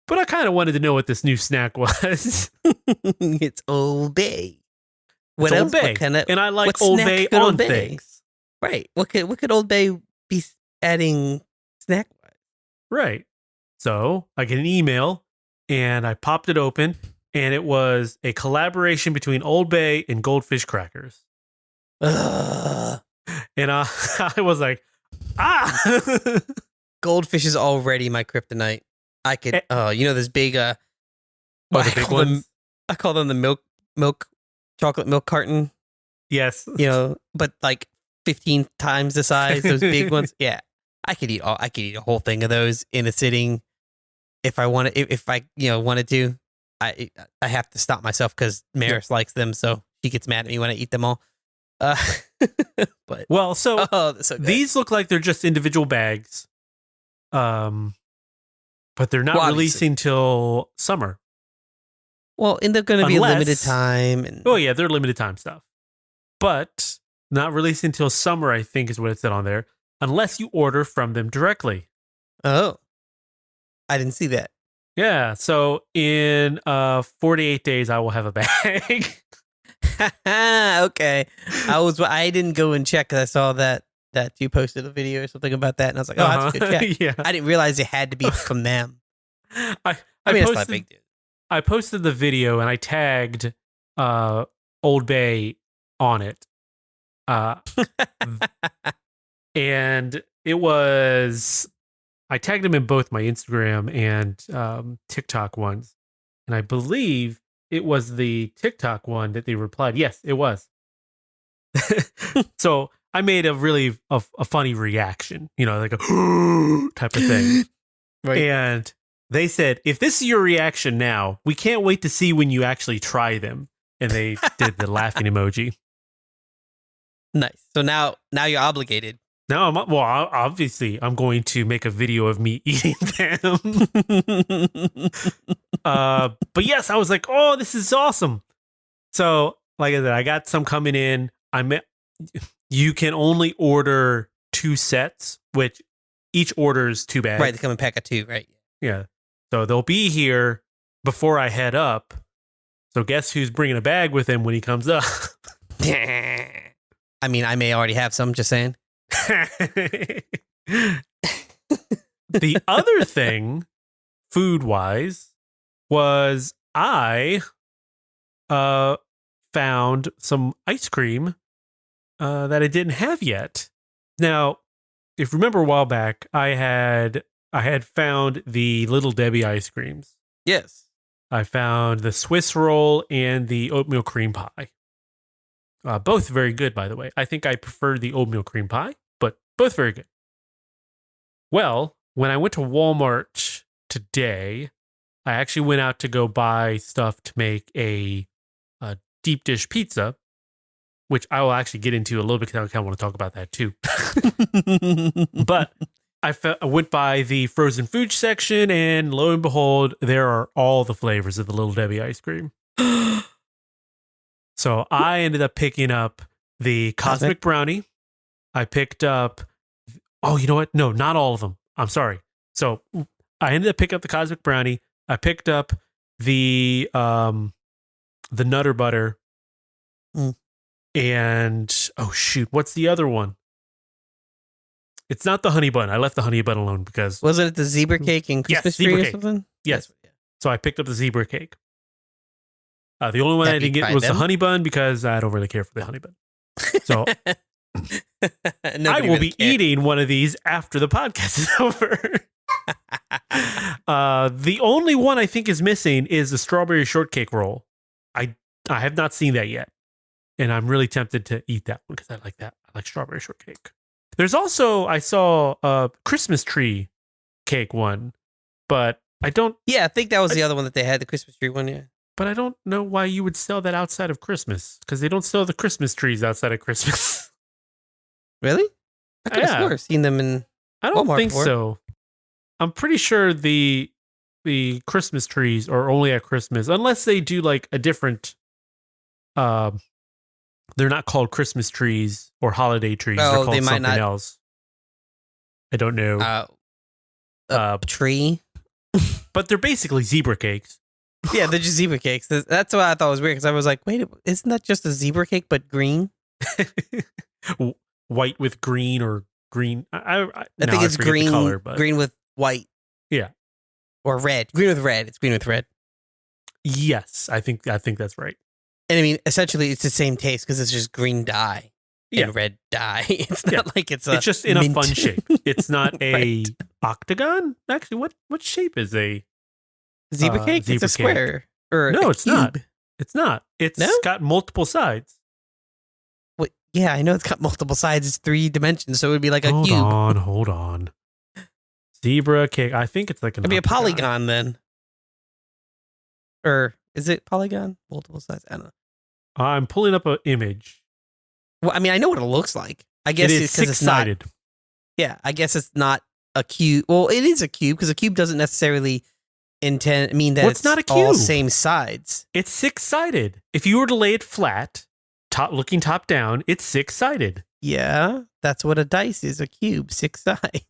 I kind of wanted to know what this new snack was. It's Old Bay. What else? Old Bay. And I like Old Bay on things. Right. What could Old Bay be adding snack-wise? Right. So I get an email, and I popped it open, and it was a collaboration between Old Bay and Goldfish Crackers. And I was like, Goldfish is already my kryptonite. I could, this big, the big ones? I call them the chocolate milk carton. Yes. But like 15 times the size, those big ones. Yeah. I could eat a whole thing of those in a sitting if I wanted. If I wanted to, I have to stop myself because Maris likes them, so she gets mad at me when I eat them all. But so these look like they're just individual bags, but they're not releasing till summer. Well, and they're going to be a limited time. They're limited time stuff, but not releasing till summer. I think is what it said on there. Unless you order from them directly. Oh, I didn't see that. Yeah, so in 48 days, I will have a bag. Okay, I didn't go and check because I saw that you posted a video or something about that, and I was like, oh, that's a good check. Yeah. I didn't realize it had to be from them. I mean, it's not a big deal. I posted the video and I tagged Old Bay on it. And it was, I tagged him in both my Instagram and TikTok ones. And I believe it was the TikTok one that they replied. Yes, it was. So I made a really a funny reaction, like a type of thing. Right. And they said, if this is your reaction now, we can't wait to see when you actually try them. And they did the laughing emoji. Nice. So now you're obligated. Now obviously I'm going to make a video of me eating them. But yes, I was like, oh, this is awesome. So like I said, I got some coming in. You can only order 2 sets, which each order is 2 bags. Right, they come in a pack of 2, right? Yeah. So they'll be here before I head up. So guess who's bringing a bag with him when he comes up? I mean, I may already have some, just saying. The other thing, food-wise, was I found some ice cream that I didn't have yet. Now, if you remember a while back, I had found the Little Debbie ice creams. Yes. I found the Swiss roll and the oatmeal cream pie. Both very good, by the way. I think I prefer the oatmeal cream pie, but both very good. Well, when I went to Walmart today, I actually went out to go buy stuff to make a deep dish pizza, which I will actually get into a little bit because I kind of want to talk about that too. But I went by the frozen food section, and lo and behold, there are all the flavors of the Little Debbie ice cream. So I ended up picking up the Cosmic Brownie. I picked up, oh, you know what? No, not all of them. I'm sorry. So I ended up picking up the Cosmic Brownie. I picked up the Nutter Butter. And, oh, shoot. What's the other one? It's not the honey bun. I left the honey bun alone because... Wasn't it the zebra cake and Christmas tree or something? Yes. So I picked up the zebra cake. The only one I didn't get was the honey bun because I don't really care for the honey bun. So I will be eating one of these after the podcast is over. The only one I think is missing is the strawberry shortcake roll. I have not seen that yet. And I'm really tempted to eat that one because I like that. I like strawberry shortcake. There's also, I saw a Christmas tree cake one, but I don't... Yeah, I think that was the other one that they had, the Christmas tree one, yeah. But I don't know why you would sell that outside of Christmas, because they don't sell the Christmas trees outside of Christmas. Really? I could have swore I've seen them in I don't Walmart think before. so. I'm pretty sure the Christmas trees are only at Christmas, unless they do like a different... they're not called Christmas trees or holiday trees. They're called something else. I don't know. Tree? But they're basically zebra cakes. Yeah, they're just zebra cakes. That's what I thought was weird, because I was like, wait, isn't that just a zebra cake but green? White with green or green. I think it's green, the color, but... green with white. Yeah. Or red. Green with red. It's green with red. Yes, I think that's right. And I mean, essentially, it's the same taste because it's just green dye and red dye. It's not like it's just in a fun shape. It's not a octagon. Actually, what shape is a zebra cake? It's a square. Or no, it's not. It's not. It's got multiple sides. Wait, yeah, I know it's got multiple sides. It's 3 dimensions, so it would be like a cube. Hold on. Zebra cake. I think it's like an. It'd be a polygon then. Or is it polygon? Multiple sides. I don't know. I'm pulling up an image. Well, I mean, I know what it looks like. I guess it is six-sided. Yeah, I guess it's not a cube. Well, it is a cube because a cube doesn't necessarily mean that it's not a cube. All same sides. It's 6-sided. If you were to lay it flat, looking top down, it's 6-sided. Yeah, that's what a dice is. A cube, 6 sides.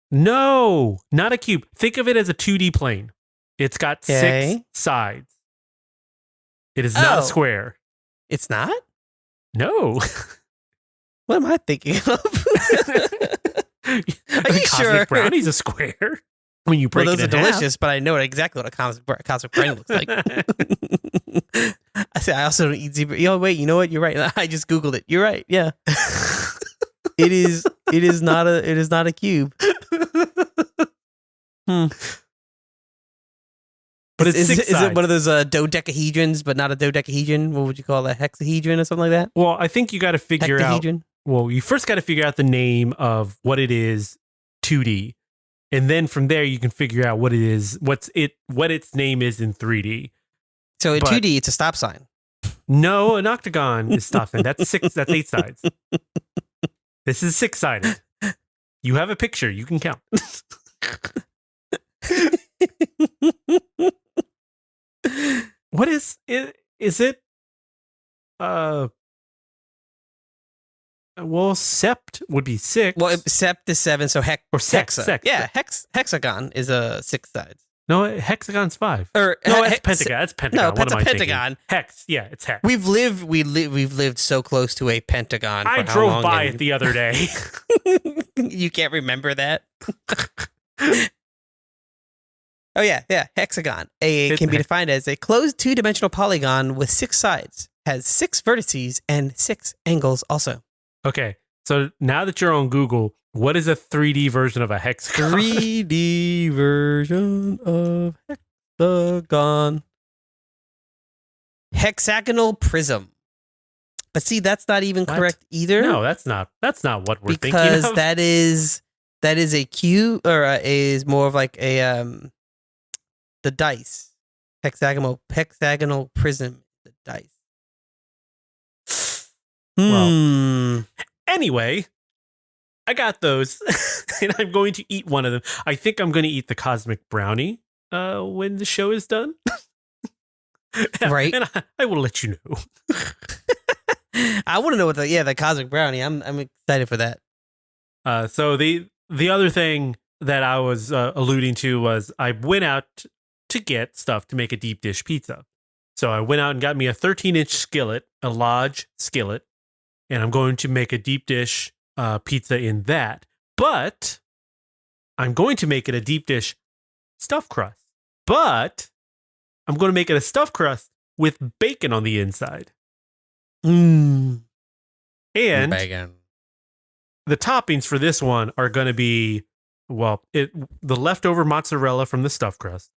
No, not a cube. Think of it as a 2D plane. It's got 6 sides. It is not a square. It's not? No. What am I thinking of? Are you sure? Cosmic Brownie's a square. When you break those it are in delicious, half. but I know exactly what a cosmic brownie looks like. I also don't eat zebra. Wait, you know what? You're right. I just Googled it. You're right. Yeah. It is not a cube. But is it one of those dodecahedrons, but not a dodecahedron? What would you call a hexahedron or something like that? Well, I think you got to figure out. Well, you first got to figure out the name of what it is 2D. And then from there, you can figure out what it is, what its name is in 3D. So in 2D, it's a stop sign. No, an octagon is stop sign. That's 8 sides. This is 6-sided. You have a picture. You can count. What is it? Is it? Well, sept would be 6. Well, sept is 7, so hexa. Yeah, hexagon is a 6 sides. No, hexagon's 5. Or no, that's pentagon. That's pentagon. No, what am I pentagon. Thinking? Hex. Yeah, it's hex. We've lived so close to a pentagon. I drove by it the other day. You can't remember that? Oh yeah, hexagon. Can be defined as a closed 2-dimensional polygon with 6 sides, has 6 vertices and 6 angles also. Okay, so now that you're on Google, what is a 3D version of a hexagon? 3D version of hexagon. hexagonal prism. But see, that's not even correct either. No, that's not what we're thinking of. Because that is a cube, or is more of like a the dice. Hexagonal prism, the dice. Well, anyway, I got those, and I'm going to eat one of them. I think I'm going to eat the cosmic brownie when the show is done. Right. And I will let you know. I want to know what the cosmic brownie. I'm excited for that. So the other thing that I was alluding to was I went out to get stuff to make a deep dish pizza. So I went out and got me a 13-inch skillet, a large skillet, and I'm going to make a deep dish pizza in that. But I'm going to make it a deep dish stuffed crust. But I'm going to make it a stuffed crust with bacon on the inside. And bacon. The toppings for this one are going to be, the leftover mozzarella from the stuffed crust.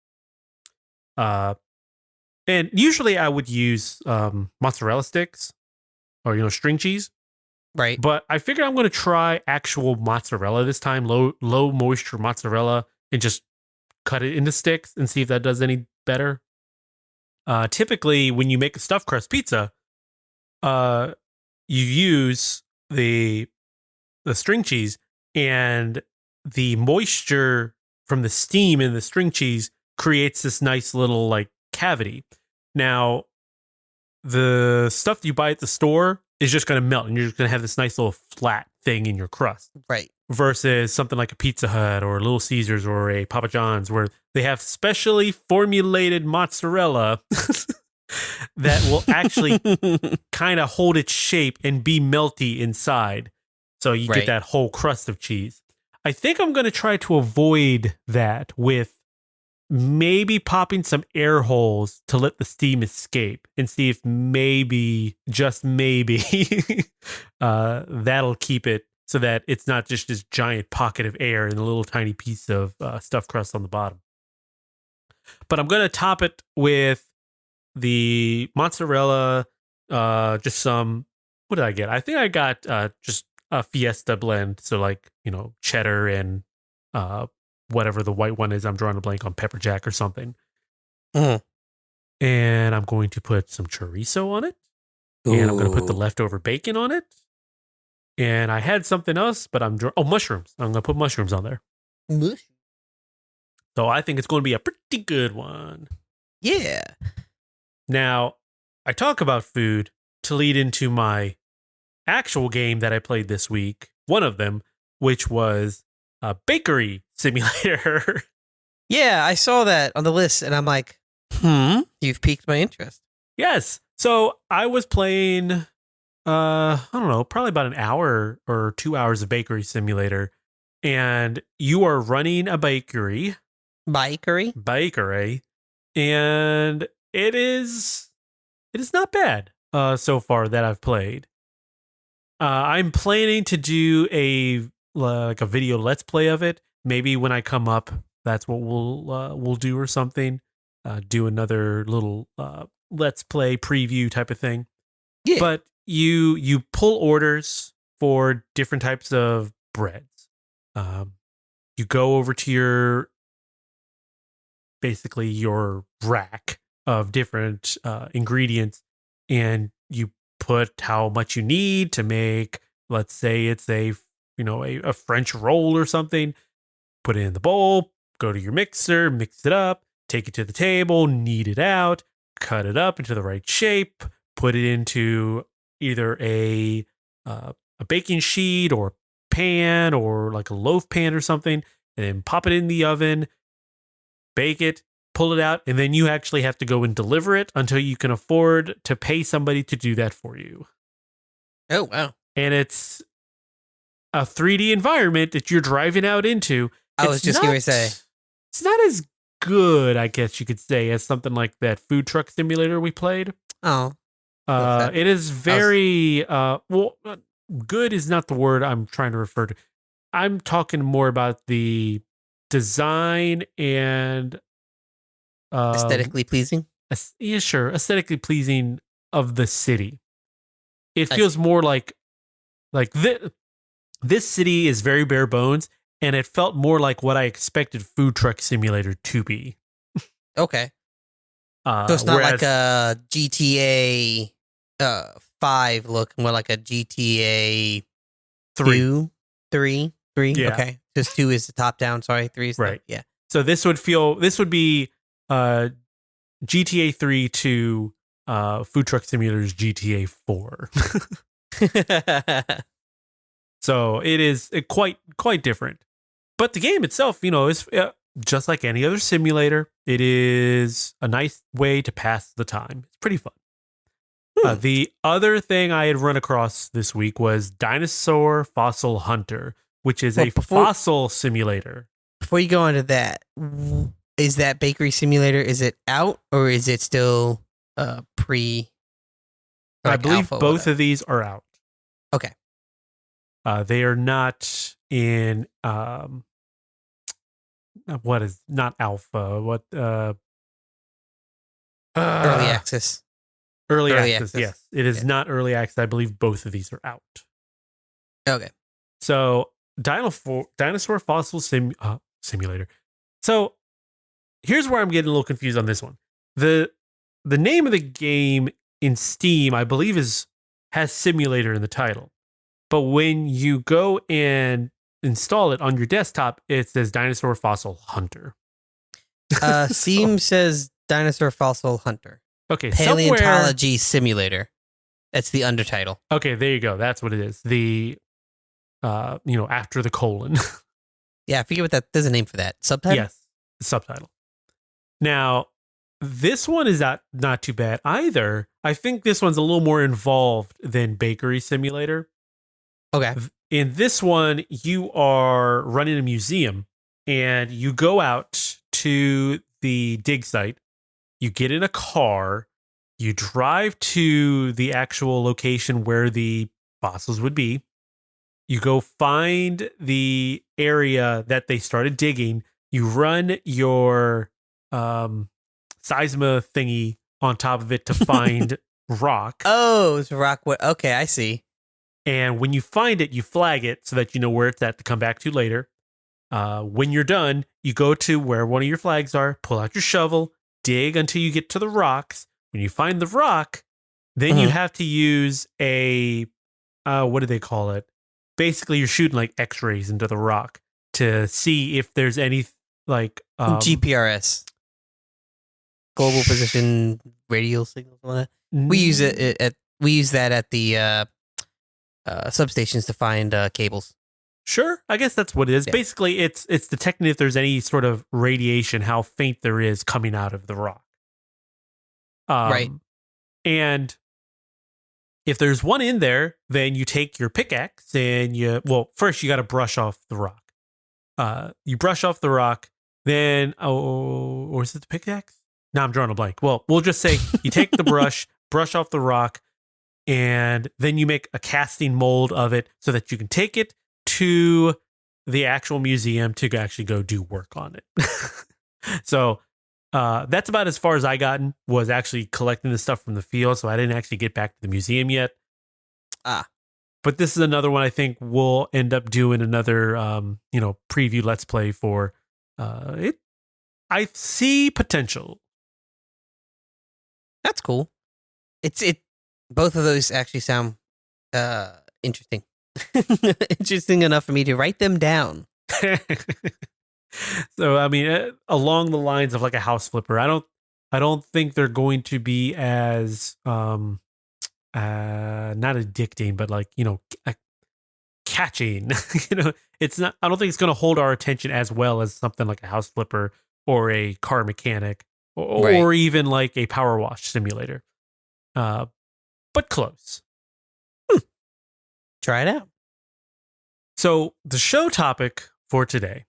And usually I would use mozzarella sticks or, string cheese. Right. But I figured I'm going to try actual mozzarella this time, low moisture mozzarella, and just cut it into sticks and see if that does any better. Typically, when you make a stuffed crust pizza, you use the string cheese, and the moisture from the steam in the string cheese creates this nice little like cavity. Now, the stuff that you buy at the store is just going to melt, and you're just going to have this nice little flat thing in your crust. Right. Versus something like a Pizza Hut or Little Caesars or a Papa John's, where they have specially formulated mozzarella that will actually kind of hold its shape and be melty inside. So you get that whole crust of cheese. I think I'm going to try to avoid that with maybe popping some air holes to let the steam escape and see if maybe, just maybe, that'll keep it so that it's not just this giant pocket of air and a little tiny piece of stuffed crust on the bottom. But I'm going to top it with the mozzarella, just some, what did I get? I think I got just a Fiesta blend. So like, cheddar and whatever the white one is. I'm drawing a blank on pepper jack or something. And I'm going to put some chorizo on it. Ooh. And I'm going to put the leftover bacon on it. And I had something else, but mushrooms. I'm going to put mushrooms on there. So I think it's going to be a pretty good one. Yeah. Now, I talk about food to lead into my actual game that I played this week. One of them, which was a bakery simulator. Yeah, I saw that on the list, and I'm like, you've piqued my interest. Yes. So I was playing, I don't know, probably about an hour or 2 hours of bakery simulator. And you are running a bakery. Bakery. And it is not bad so far that I've played. I'm planning to do a video let's play of it. Maybe when I come up, that's what we'll do or something. Do another little let's play preview type of thing. Yeah. But you pull orders for different types of breads. You go over to your rack of different ingredients, and you put how much you need to make, let's say it's a French roll or something. Put it in the bowl, go to your mixer, mix it up, take it to the table, knead it out, cut it up into the right shape, put it into either a baking sheet or pan or like a loaf pan or something, and then pop it in the oven, bake it, pull it out, and then you actually have to go and deliver it until you can afford to pay somebody to do that for you. Oh, wow. And it's a 3D environment that you're driving out into. I was just going to say. It's not as good, I guess you could say, as something like that food truck simulator we played. Oh. It is very, good is not the word I'm trying to refer to. I'm talking more about the design and aesthetically pleasing. yeah, sure, aesthetically pleasing of the city. It feels more like this city is very bare bones, and it felt more like what I expected Food Truck Simulator to be. Okay. So it's not like a GTA 5 look, more like a GTA 3. 3? Yeah. Okay. Because 2 is the top down, sorry. 3 is right. Yeah. So this would be GTA 3 to Food Truck Simulator's GTA 4. So it is quite different. But the game itself, is just like any other simulator. It is a nice way to pass the time. It's pretty fun. The other thing I had run across this week was Dinosaur Fossil Hunter, which is a fossil simulator. Before you go on to that, is that bakery simulator, is it out or is it still pre? I believe both of these are out. Okay. They are not in what is not alpha? What early access? Early access. Yes, it is not early access. I believe both of these are out. Okay. So Dinosaur Fossil Simulator. So here's where I'm getting a little confused on this one. The name of the game in Steam, I believe, has simulator in the title. But when you go and install it on your desktop, it says Dinosaur Fossil Hunter. Steam says Dinosaur Fossil Hunter. Okay, Paleontology Simulator. That's the undertitle. Okay, there you go. That's what it is. The after the colon. Yeah, I forget what that. There's a name for that. Subtitle? Yes, subtitle. Now, this one is not too bad either. I think this one's a little more involved than Bakery Simulator. Okay. In this one, you are running a museum and you go out to the dig site. You get in a car. You drive to the actual location where the fossils would be. You go find the area that they started digging. You run your seisma thingy on top of it to find rock. Oh, it's rock. Okay, I see. And when you find it, you flag it so that you know where it's at to come back to later. When you're done, you go to where one of your flags are, pull out your shovel, dig until you get to the rocks. When you find the rock, then you have to use a, what do they call it? Basically, you're shooting like X-rays into the rock to see if there's any like GPRS, global position radial signals. We use it we use that at the substations to find cables. Sure, I guess that's what it is. Yeah. Basically, it's detecting if there's any sort of radiation, how faint there is coming out of the rock. Right. And if there's one in there, then you take your pickaxe and first you got to brush off the rock. You brush off the rock, then, or is it the pickaxe? No, I'm drawing a blank. Well, we'll just say you take the brush off the rock, and then you make a casting mold of it so that you can take it to the actual museum to actually go do work on it. So that's about as far as I gotten, was actually collecting the stuff from the field. So I didn't actually get back to the museum yet. But this is another one I think we'll end up doing another, preview let's play for. It. I see potential. That's cool. Both of those actually sound interesting. Interesting enough for me to write them down. So I mean, along the lines of like a house flipper, I don't think they're going to be as not addicting, but like catching. It's not. I don't think it's going to hold our attention as well as something like a house flipper or a car mechanic or even like a power wash simulator. But close. Try it out. So the show topic for today.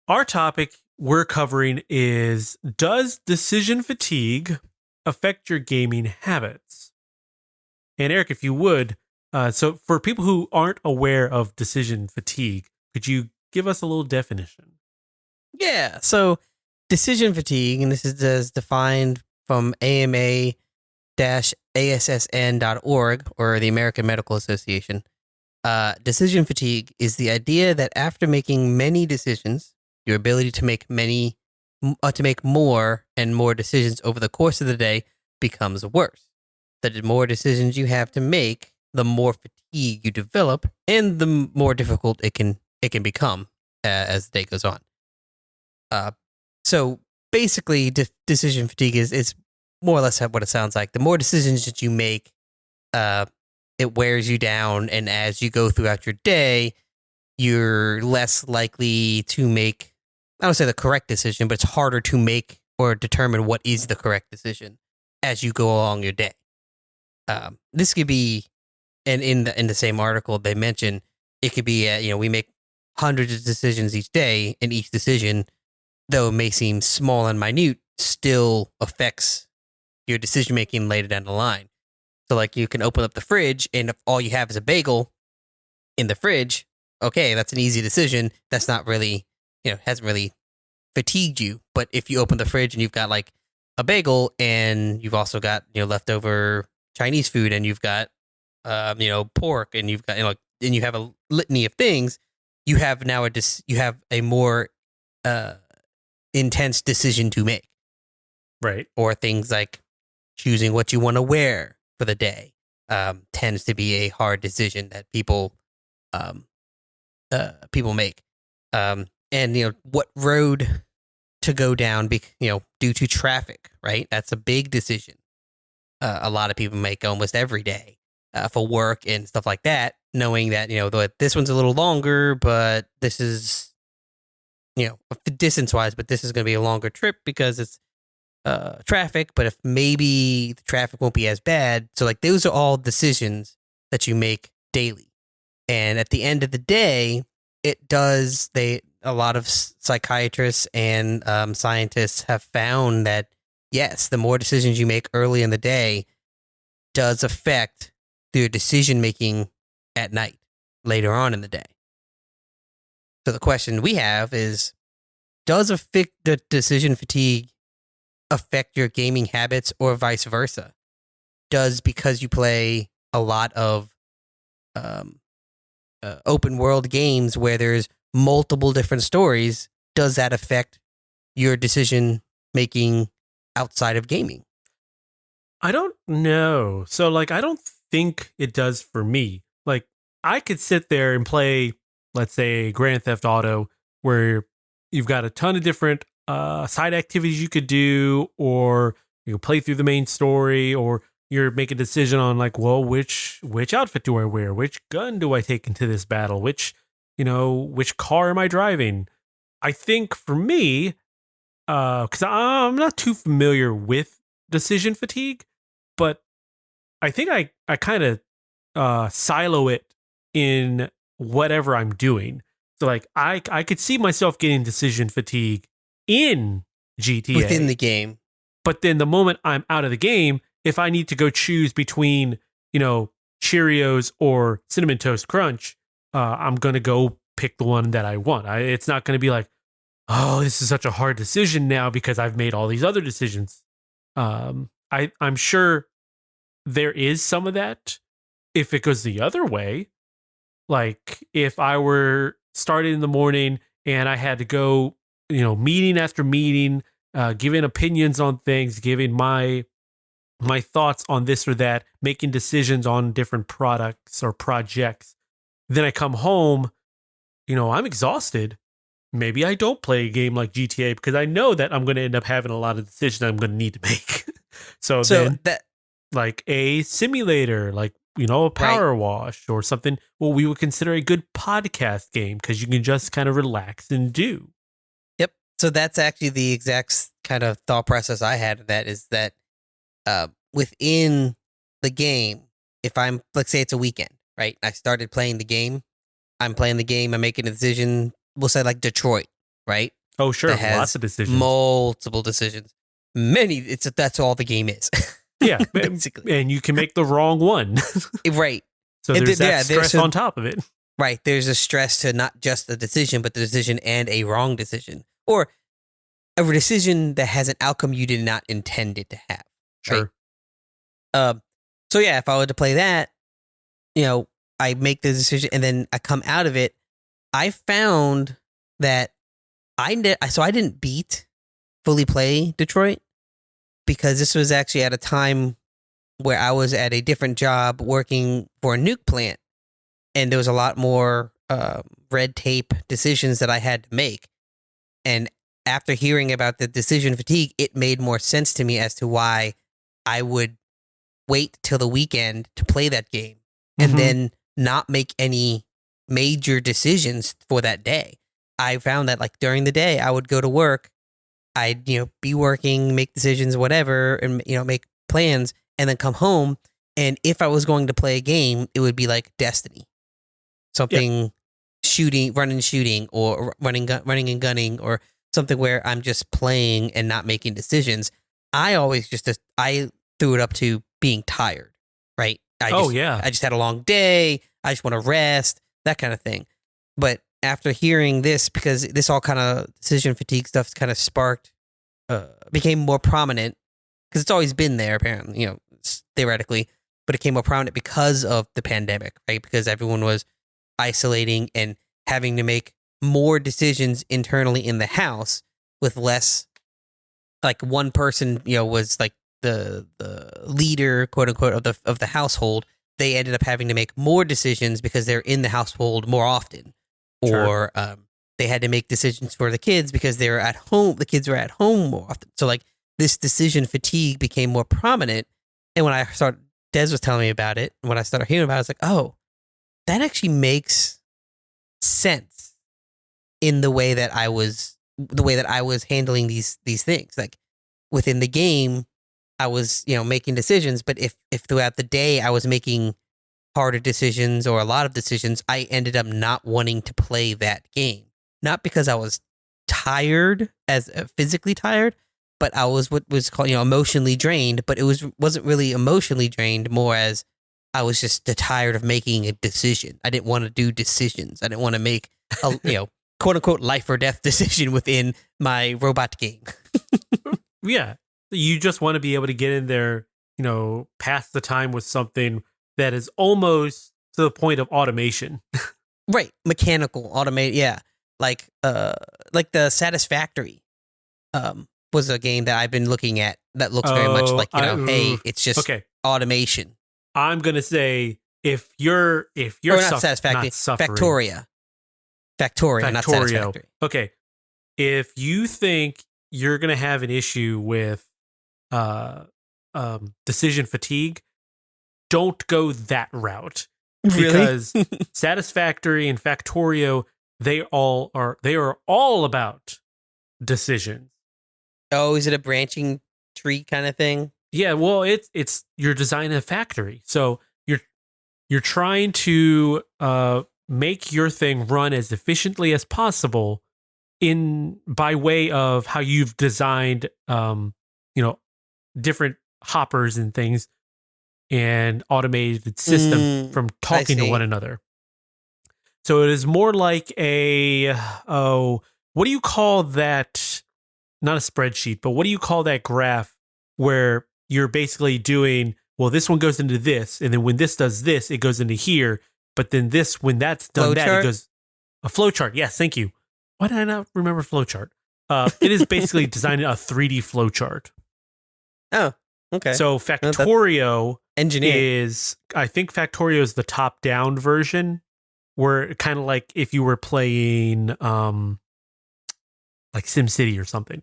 Our topic we're covering is, does decision fatigue affect your gaming habits? And Eric, if you would, so for people who aren't aware of decision fatigue, could you give us a little definition? Yeah. So decision fatigue, and this is as defined from AMA-ASSN.org, or the American Medical Association. Decision fatigue is the idea that after making many decisions, your ability to make more and more decisions over the course of the day becomes worse. That the more decisions you have to make, the more fatigue you develop, and the more difficult it can become as the day goes on. So basically, decision fatigue is more or less what it sounds like. The more decisions that you make, it wears you down, and as you go throughout your day, you're less likely to make, I don't say the correct decision, but it's harder to make or determine what is the correct decision as you go along your day. This could be, and in the same article they mention, it could be we make hundreds of decisions each day, and each decision, though it may seem small and minute, still affects your decision making later down the line. So, like, you can open up the fridge, and if all you have is a bagel in the fridge, okay, that's an easy decision. That's not really, hasn't really fatigued you. But if you open the fridge and you've got like a bagel, and you've also got leftover Chinese food, and you've got pork, and you've got and you have a litany of things, you have now you have a more intense decision to make, right? Or things like choosing what you want to wear for the day tends to be a hard decision that people make, and what road to go down, due to traffic, right? That's a big decision. A lot of people make almost every day for work and stuff like that, knowing that this one's a little longer, but this is distance wise, but this is going to be a longer trip because it's traffic, but if maybe the traffic won't be as bad. So like those are all decisions that you make daily. And at the end of the day, a lot of psychiatrists and scientists have found that yes, the more decisions you make early in the day does affect your decision making at night, later on in the day. So the question we have is, does the decision fatigue affect your gaming habits, or vice versa? Because you play a lot of open world games where there's multiple different stories, does that affect your decision making outside of gaming? I don't know. So like, I don't think it does for me. Like, I could sit there and play, let's say, Grand Theft Auto, where you've got a ton of different side activities you could do, or you can play through the main story, or you're making a decision on like, well, which outfit do I wear? Which gun do I take into this battle? Which car am I driving? I think for me, because I'm not too familiar with decision fatigue, but I think I kind of silo it in whatever I'm doing. So like I could see myself getting decision fatigue in GTA within the game, but then the moment I'm out of the game, if I need to go choose between Cheerios or Cinnamon Toast Crunch, I'm gonna go pick the one that I want. It's not gonna be like, oh, this is such a hard decision now because I've made all these other decisions. I'm sure there is some of that if it goes the other way. Like if I were started in the morning and I had to go, meeting after meeting, giving opinions on things, giving my thoughts on this or that, making decisions on different products or projects. Then I come home, I'm exhausted. Maybe I don't play a game like GTA because I know that I'm going to end up having a lot of decisions I'm going to need to make. so then that, like a simulator, like, a power wash or something, what we would consider a good podcast game because you can just kind of relax and do. Yep. So that's actually the exact kind of thought process I had of that, is that within the game, if I'm, let's say it's a weekend, right? I started playing the game. I'm playing the game. I'm making a decision. We'll say like Detroit, right? Oh, sure. Lots of decisions. Multiple decisions. That's all the game is. Yeah, basically. And you can make the wrong one. Right. So there's stress on top of it. Right. There's a stress to not just the decision, but the decision and a wrong decision. Or a decision that has an outcome you did not intend it to have. Sure. Right? So yeah, if I were to play that, I make the decision and then I come out of it. I found that I didn't fully play Detroit because this was actually at a time where I was at a different job working for a nuke plant, and there was a lot more red tape decisions that I had to make. And after hearing about the decision fatigue, it made more sense to me as to why I would wait till the weekend to play that game and then not make any major decisions for that day. I found that like during the day, I would go to work, I'd, be working, make decisions, whatever, and, make plans, and then come home. And if I was going to play a game, it would be like Destiny. Something shooting, or running and gunning, or something where I'm just playing and not making decisions. I always I threw it up to being tired, right? I just had a long day. I just want to rest, that kind of thing. But after hearing this, because this all kind of decision fatigue stuff kind of became more prominent, because it's always been there, apparently, theoretically, but it became more prominent because of the pandemic, right? Because everyone was isolating and having to make more decisions internally in the house with less, like one person, was like the leader, quote unquote, of the household. They ended up having to make more decisions because they're in the household more often, or they had to make decisions for the kids because they were at home. The kids were at home more often. So like this decision fatigue became more prominent. And when Des was telling me about it, and when I started hearing about it, I was like, oh, that actually makes sense in the way that I was handling these things. Like within the game, I was, making decisions, but if throughout the day I was making harder decisions or a lot of decisions, I ended up not wanting to play that game. Not because I was tired, physically tired, but I was what was called, emotionally drained, but it wasn't really emotionally drained, more as I was just tired of making a decision. I didn't want to do decisions. I didn't want to make a, quote unquote life or death decision within my robot game. Yeah. You just want to be able to get in there, pass the time with something that is almost to the point of automation. Right. Mechanical, automate. Yeah. Like the Satisfactory was a game that I've been looking at that looks very much like, hey, it's just automation. I'm going to say if you're not Satisfactory, Factoria, not Satisfactory. Okay. If you think you're going to have an issue with decision fatigue, don't go that route. Because Satisfactory and Factorio, they are all about decisions. Oh, is it a branching tree kind of thing? Yeah, well, it's you're designing a factory, so you're trying to make your thing run as efficiently as possible by way of how you've designed different hoppers and things and automated systems from talking to one another. So it is more like what do you call that? Not a spreadsheet, but what do you call that graph where you're basically doing, well, this one goes into this, and then when this does this, it goes into here, but then this, when that's done it goes a flowchart. Yes, thank you. Why did I not remember flowchart? It is basically designing a 3D flowchart. Oh, okay. So Factorio engineer I think Factorio is the top-down version, where kind of like if you were playing like SimCity or something.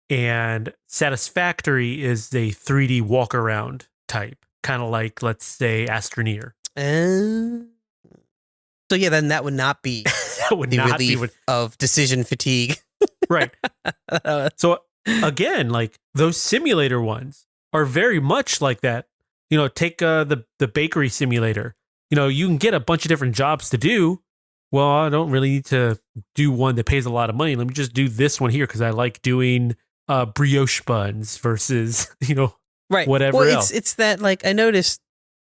And Satisfactory is a 3D walk-around type, kind of like, let's say, Astroneer. So yeah, then that would not be the relief of decision fatigue. Right. So again, like those simulator ones are very much like that. Take the bakery simulator. You can get a bunch of different jobs to do. Well, I don't really need to do one that pays a lot of money. Let me just do this one here because I like doing brioche buns versus, whatever else. It's that, like, I noticed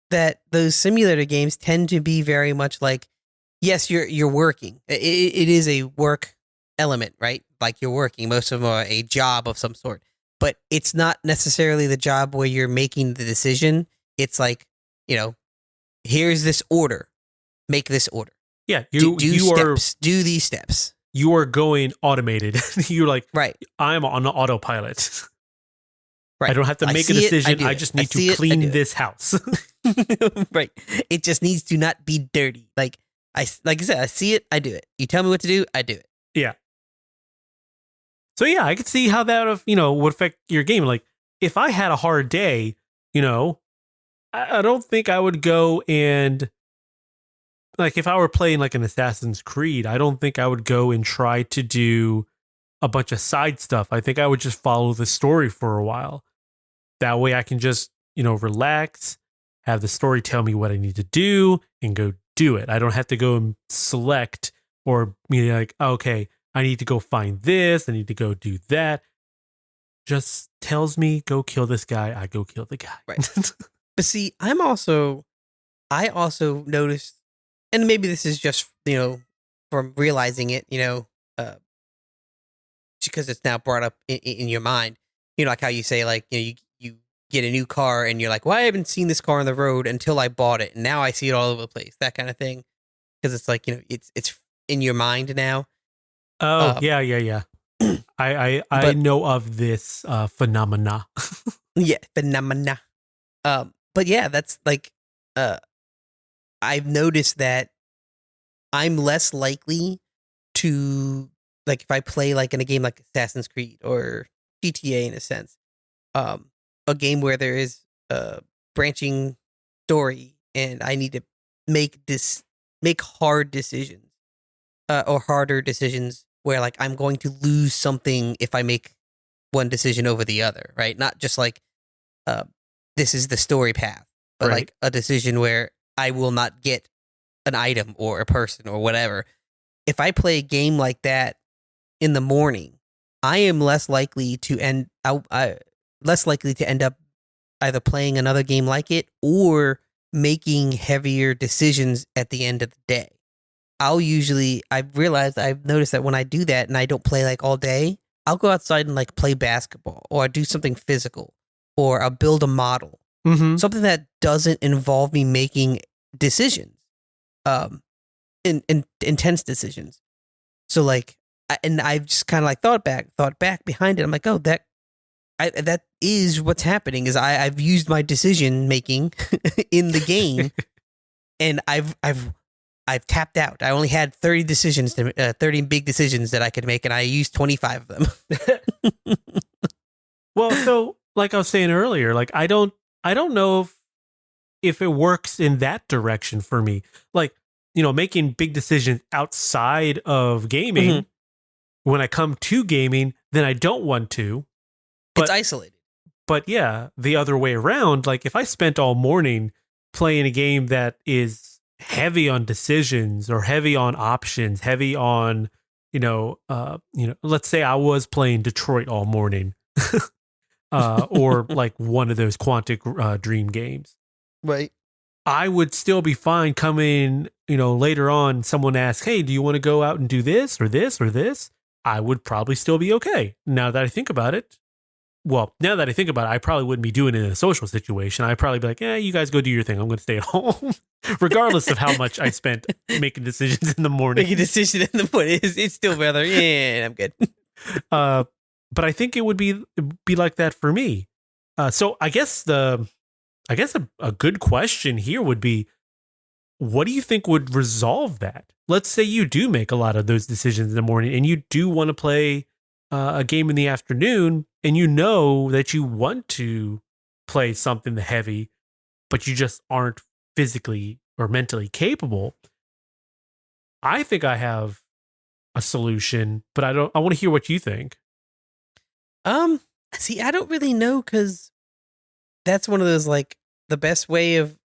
that those simulator games tend to be very much like, yes, you're working. It is a work element, right? Like you're working. Most of them are a job of some sort, but it's not necessarily the job where you're making the decision. It's like, here's this order, make this order. Yeah, do these steps. You are going automated. You're like, right. I'm on autopilot. Right. I don't have to make a decision. I just need to clean this house. Right. It just needs to not be dirty. Like I said, I see it, I do it. You tell me what to do, I do it. Yeah. So yeah, I could see how that would affect your game. Like if I had a hard day, I don't think I would go and like if I were playing like an Assassin's Creed, I don't think I would go and try to do a bunch of side stuff. I think I would just follow the story for a while. That way I can just, relax, have the story tell me what I need to do and go do it. I don't have to go and select or be like, okay, I need to go find this. I need to go do that. Just tells me, go kill this guy. I go kill the guy. Right. But see, I also noticed, and maybe this is just, from realizing it, because it's now brought up in your mind, like how you say, like, you get a new car and you're like, well, I haven't seen this car on the road until I bought it. And now I see it all over the place, that kind of thing. Because it's like, it's in your mind now. Oh, yeah. I know of this phenomena. Yeah, phenomena. But yeah, that's like, I've noticed that I'm less likely to, like, if I play like in a game like Assassin's Creed or GTA in a sense, a game where there is a branching story and I need to make hard decisions, or harder decisions where like I'm going to lose something if I make one decision over the other, right? Not just like, this is the story path, but right. Like a decision where I will not get an item or a person or whatever. If I play a game like that in the morning, I am less likely to end up either playing another game like it or making heavier decisions at the end of the day. I've noticed that when I do that and I don't play like all day, I'll go outside and like play basketball or do something physical or I'll build a model. Mm-hmm. Something that doesn't involve me making decisions, intense decisions. So like, I've just kind of like thought back behind it. I'm like, oh, that is what's happening. Is I've used my decision making in the game, and I've tapped out. I only had 30 decisions 30 big decisions that I could make, and I used 25 of them. Well, so like I was saying earlier, like I don't know if it works in that direction for me. Like, making big decisions outside of gaming, mm-hmm. When I come to gaming, then I don't want to. It's isolated. But yeah, the other way around, like if I spent all morning playing a game that is heavy on decisions or heavy on options, heavy on, let's say I was playing Detroit all morning. Or like one of those Quantic Dream games. Right. I would still be fine coming, later on, someone asks, hey, do you want to go out and do this or this or this? I would probably still be okay. Now that I think about it, I probably wouldn't be doing it in a social situation. I'd probably be like, you guys go do your thing. I'm going to stay at home. Regardless of how much I spent making decisions in the morning. Making decisions in the morning. It's still rather, I'm good. But I think it would be like that for me. So I guess a good question here would be, what do you think would resolve that? Let's say you do make a lot of those decisions in the morning and you do want to play a game in the afternoon and you know that you want to play something heavy, but you just aren't physically or mentally capable. I think I have a solution, but I want to hear what you think. See, I don't really know, because that's one of those, like, the best way of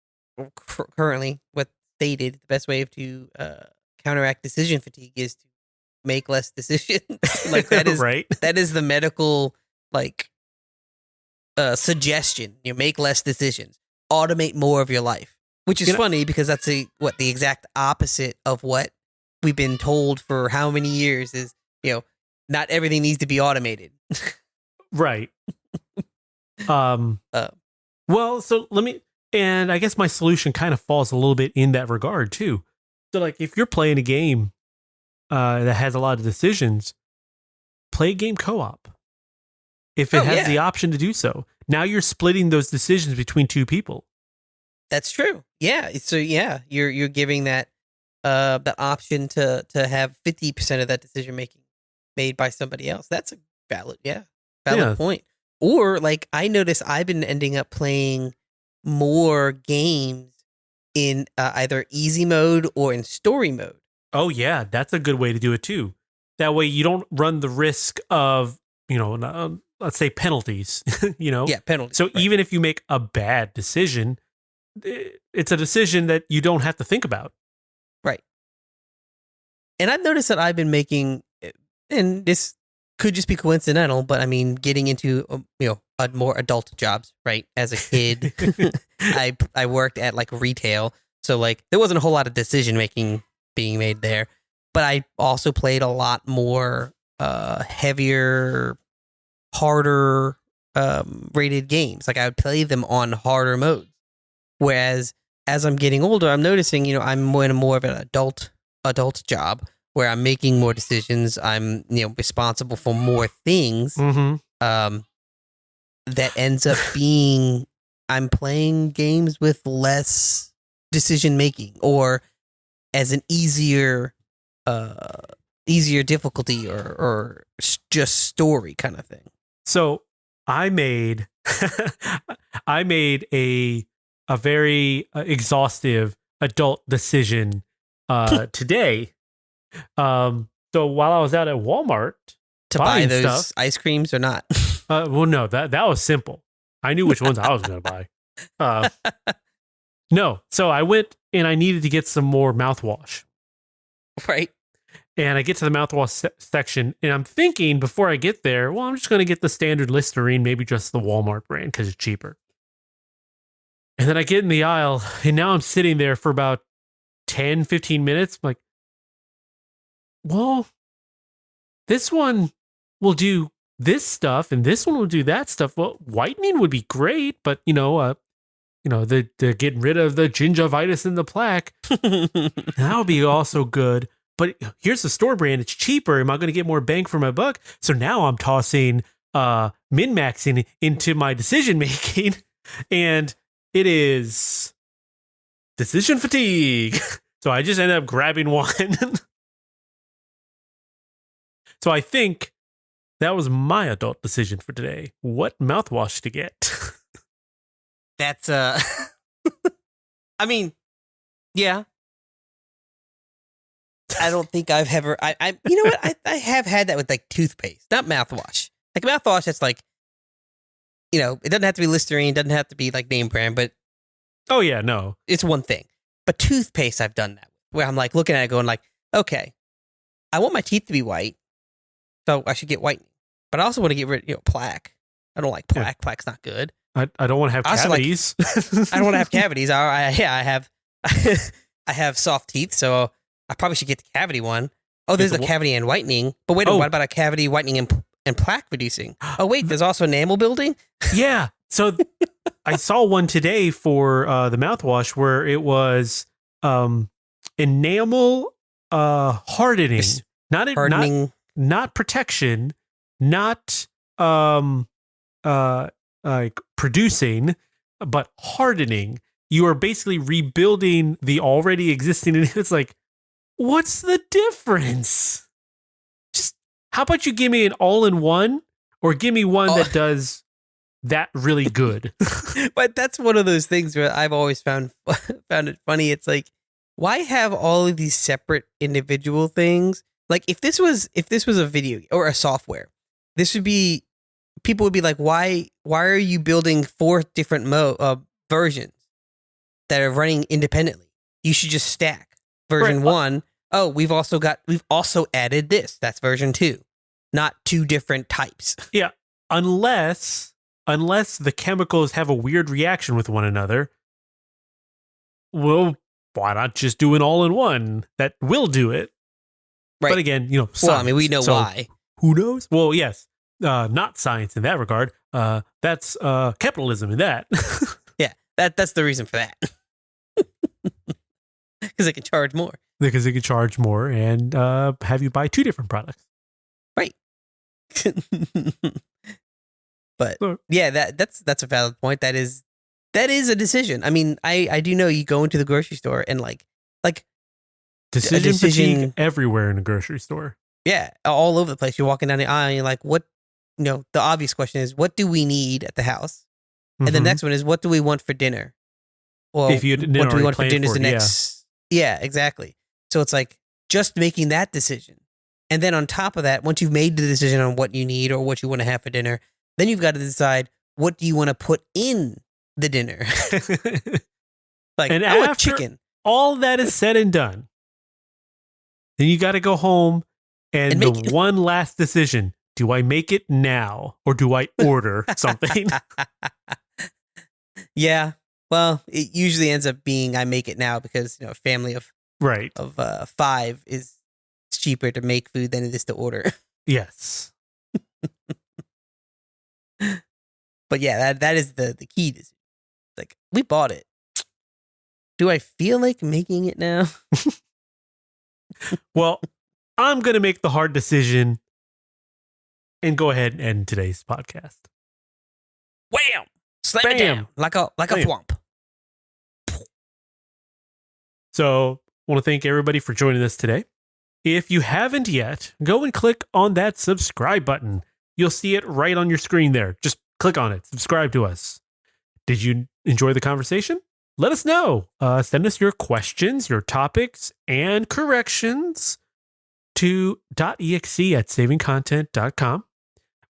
currently what's stated, the best way to counteract decision fatigue is to make less decisions. Like that is right. That is the medical suggestion. You make less decisions, automate more of your life, which is funny because that's the exact opposite of what we've been told for how many years is not everything needs to be automated. Right. Well, so and I guess my solution kind of falls a little bit in that regard too. So like if you're playing a game that has a lot of decisions, play a game co-op. If it has the option to do so. Now you're splitting those decisions between two people. That's true. Yeah. So you're giving that the option to have 50% of that decision making made by somebody else. That's a valid point. Or like I notice I've been ending up playing more games in either easy mode or in story mode. Oh yeah, that's a good way to do it too. That way you don't run the risk of, let's say penalties, Yeah, penalties. So even if you make a bad decision, it's a decision that you don't have to think about. Right. And I've noticed that I've been making, and this could just be coincidental, but I mean, getting into, more adult jobs, right? As a kid, I worked at like retail. So like there wasn't a whole lot of decision making being made there, but I also played a lot more heavier, harder rated games. Like I would play them on harder modes. Whereas as I'm getting older, I'm noticing, I'm in more of an adult job where I'm making more decisions. I'm, responsible for more things. Mm-hmm. That ends up being I'm playing games with less decision making or as an easier difficulty or just story kind of thing. So I made a very exhaustive adult decision today. So while I was out at Walmart to buy those ice creams or not? Well, no, that was simple. I knew which ones I was going to buy. No, so I went and I needed to get some more mouthwash. Right. And I get to the mouthwash section, and I'm thinking before I get there, well, I'm just going to get the standard Listerine, maybe just the Walmart brand because it's cheaper. And then I get in the aisle, and now I'm sitting there for about 10, 15 minutes. I'm like, well, this one will do this stuff, and this one will do that stuff. Well, whitening would be great, but, they're getting rid of the gingivitis and the plaque. That would be also good. But here's the store brand. It's cheaper. Am I going to get more bang for my buck? So now I'm tossing min-maxing into my decision-making, and it is decision fatigue. So I just ended up grabbing one. So I think that was my adult decision for today. What mouthwash to get? That's, I mean, yeah. I don't think I've ever, you know what? I have had that with like toothpaste, not mouthwash. Like mouthwash, that's like, it doesn't have to be Listerine, doesn't have to be like name brand, but. Oh yeah, no. It's one thing. But toothpaste, I've done that where I'm like looking at it going like, okay, I want my teeth to be white, so I should get whitening. But I also want to get rid of, plaque. I don't like plaque. Yeah. Plaque's not good. I don't want to have cavities. I don't want to have cavities. I have I have soft teeth, so I probably should get the cavity one. Oh, there's a cavity and whitening. But wait, what about a cavity, whitening, and plaque reducing? Oh, wait, there's also enamel building? Yeah. So I saw one today for the mouthwash where it was enamel hardening. Hardening. Not protection, not like producing, but hardening. You are basically rebuilding the already existing. And it's like, what's the difference? Just how about you give me an all-in-one, or give me one that does that really good? But that's one of those things where I've always found it funny. It's like, why have all of these separate individual things? Like if this was a video or a software, this would be, people would be like, why are you building 4 different versions that are running independently? You should just stack version 1. Oh, we've also added this. That's version 2, not 2 different types. Yeah. Unless the chemicals have a weird reaction with one another. Well, why not just do an all-in-one that will do it? Right. But again, science. Well, I mean, we know why. Who knows? Well, yes, not science in that regard. That's capitalism in that. Yeah, that's the reason for that. Because they can charge more. Because they can charge more and have you buy 2 different products. Right. But yeah, that's a valid point. That is a decision. I mean, I do know you go into the grocery store and like decision fatigue everywhere in a grocery store. Yeah, all over the place. You're walking down the aisle and you're like, what? The obvious question is, what do we need at the house? And the next one is, what do we want for dinner? Well, if you what do we want for dinner the next? Yeah, exactly. So it's like just making that decision. And then on top of that, once you've made the decision on what you need or what you want to have for dinner, then you've got to decide, what do you want to put in the dinner? Like, and I want chicken. All that is said and done, then you got to go home and the one last decision: do I make it now or do I order something? Yeah. Well, it usually ends up being I make it now because a family of 5 is cheaper to make food than it is to order. Yes. But yeah, that is the key decision. Like, we bought it. Do I feel like making it now? Well, I'm going to make the hard decision and go ahead and end today's podcast. Wham! Slam it down like a thwomp. So, I want to thank everybody for joining us today. If you haven't yet, go and click on that subscribe button. You'll see it right on your screen there. Just click on it. Subscribe to us. Did you enjoy the conversation? Let us know. Send us your questions, your topics, and corrections to .exe at savingcontent.com.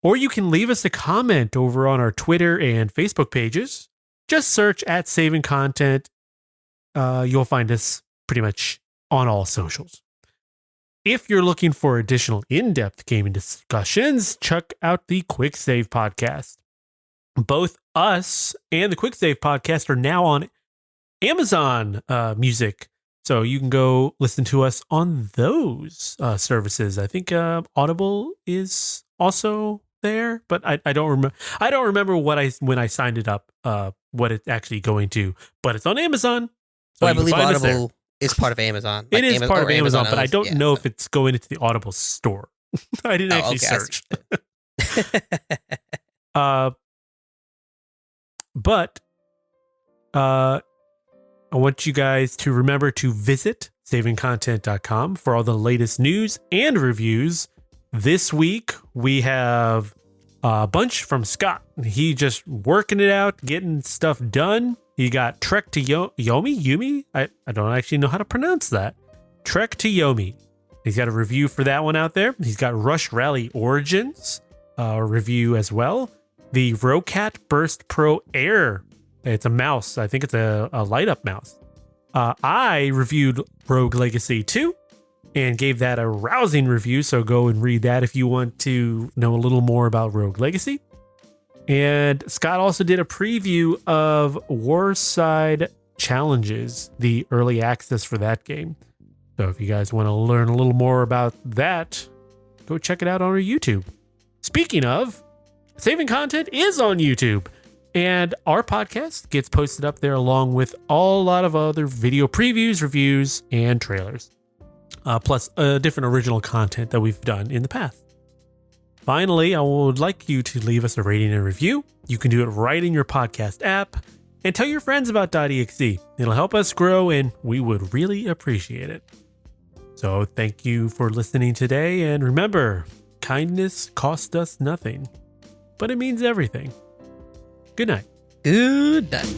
Or you can leave us a comment over on our Twitter and Facebook pages. Just search at Saving Content. You'll find us pretty much on all socials. If you're looking for additional in-depth gaming discussions, check out the Quick Save podcast. Both us and the Quick Save podcast are now on Amazon Music, so you can go listen to us on those services. I think Audible is also there, but I don't remember. I don't remember when I signed it up, what it's actually going to, but it's on Amazon. So I believe Audible is part of Amazon. Like it is part of Amazon, but I don't know if it's going into the Audible store. I didn't actually search. But I want you guys to remember to visit savingcontent.com for all the latest news and reviews. This week, we have a bunch from Scott. He just working it out, getting stuff done. He got Trek to Yumi? I don't actually know how to pronounce that. Trek to Yomi. He's got a review for that one out there. He's got Rush Rally Origins review as well. The Rocat Burst Pro Air. It's a mouse. I think it's a light up mouse. I reviewed Rogue Legacy 2 and gave that a rousing review. So go and read that if you want to know a little more about Rogue Legacy. And Scott also did a preview of Warside Challenges, the early access for that game. So if you guys want to learn a little more about that, go check it out on our YouTube. Speaking of, Saving Content is on YouTube, and our podcast gets posted up there along with a lot of other video previews, reviews, and trailers, plus different original content that we've done in the past. Finally, I would like you to leave us a rating and review. You can do it right in your podcast app, and tell your friends about .exe. It'll help us grow, and we would really appreciate it. So thank you for listening today, and remember, kindness costs us nothing, but it means everything. Good night. Good night.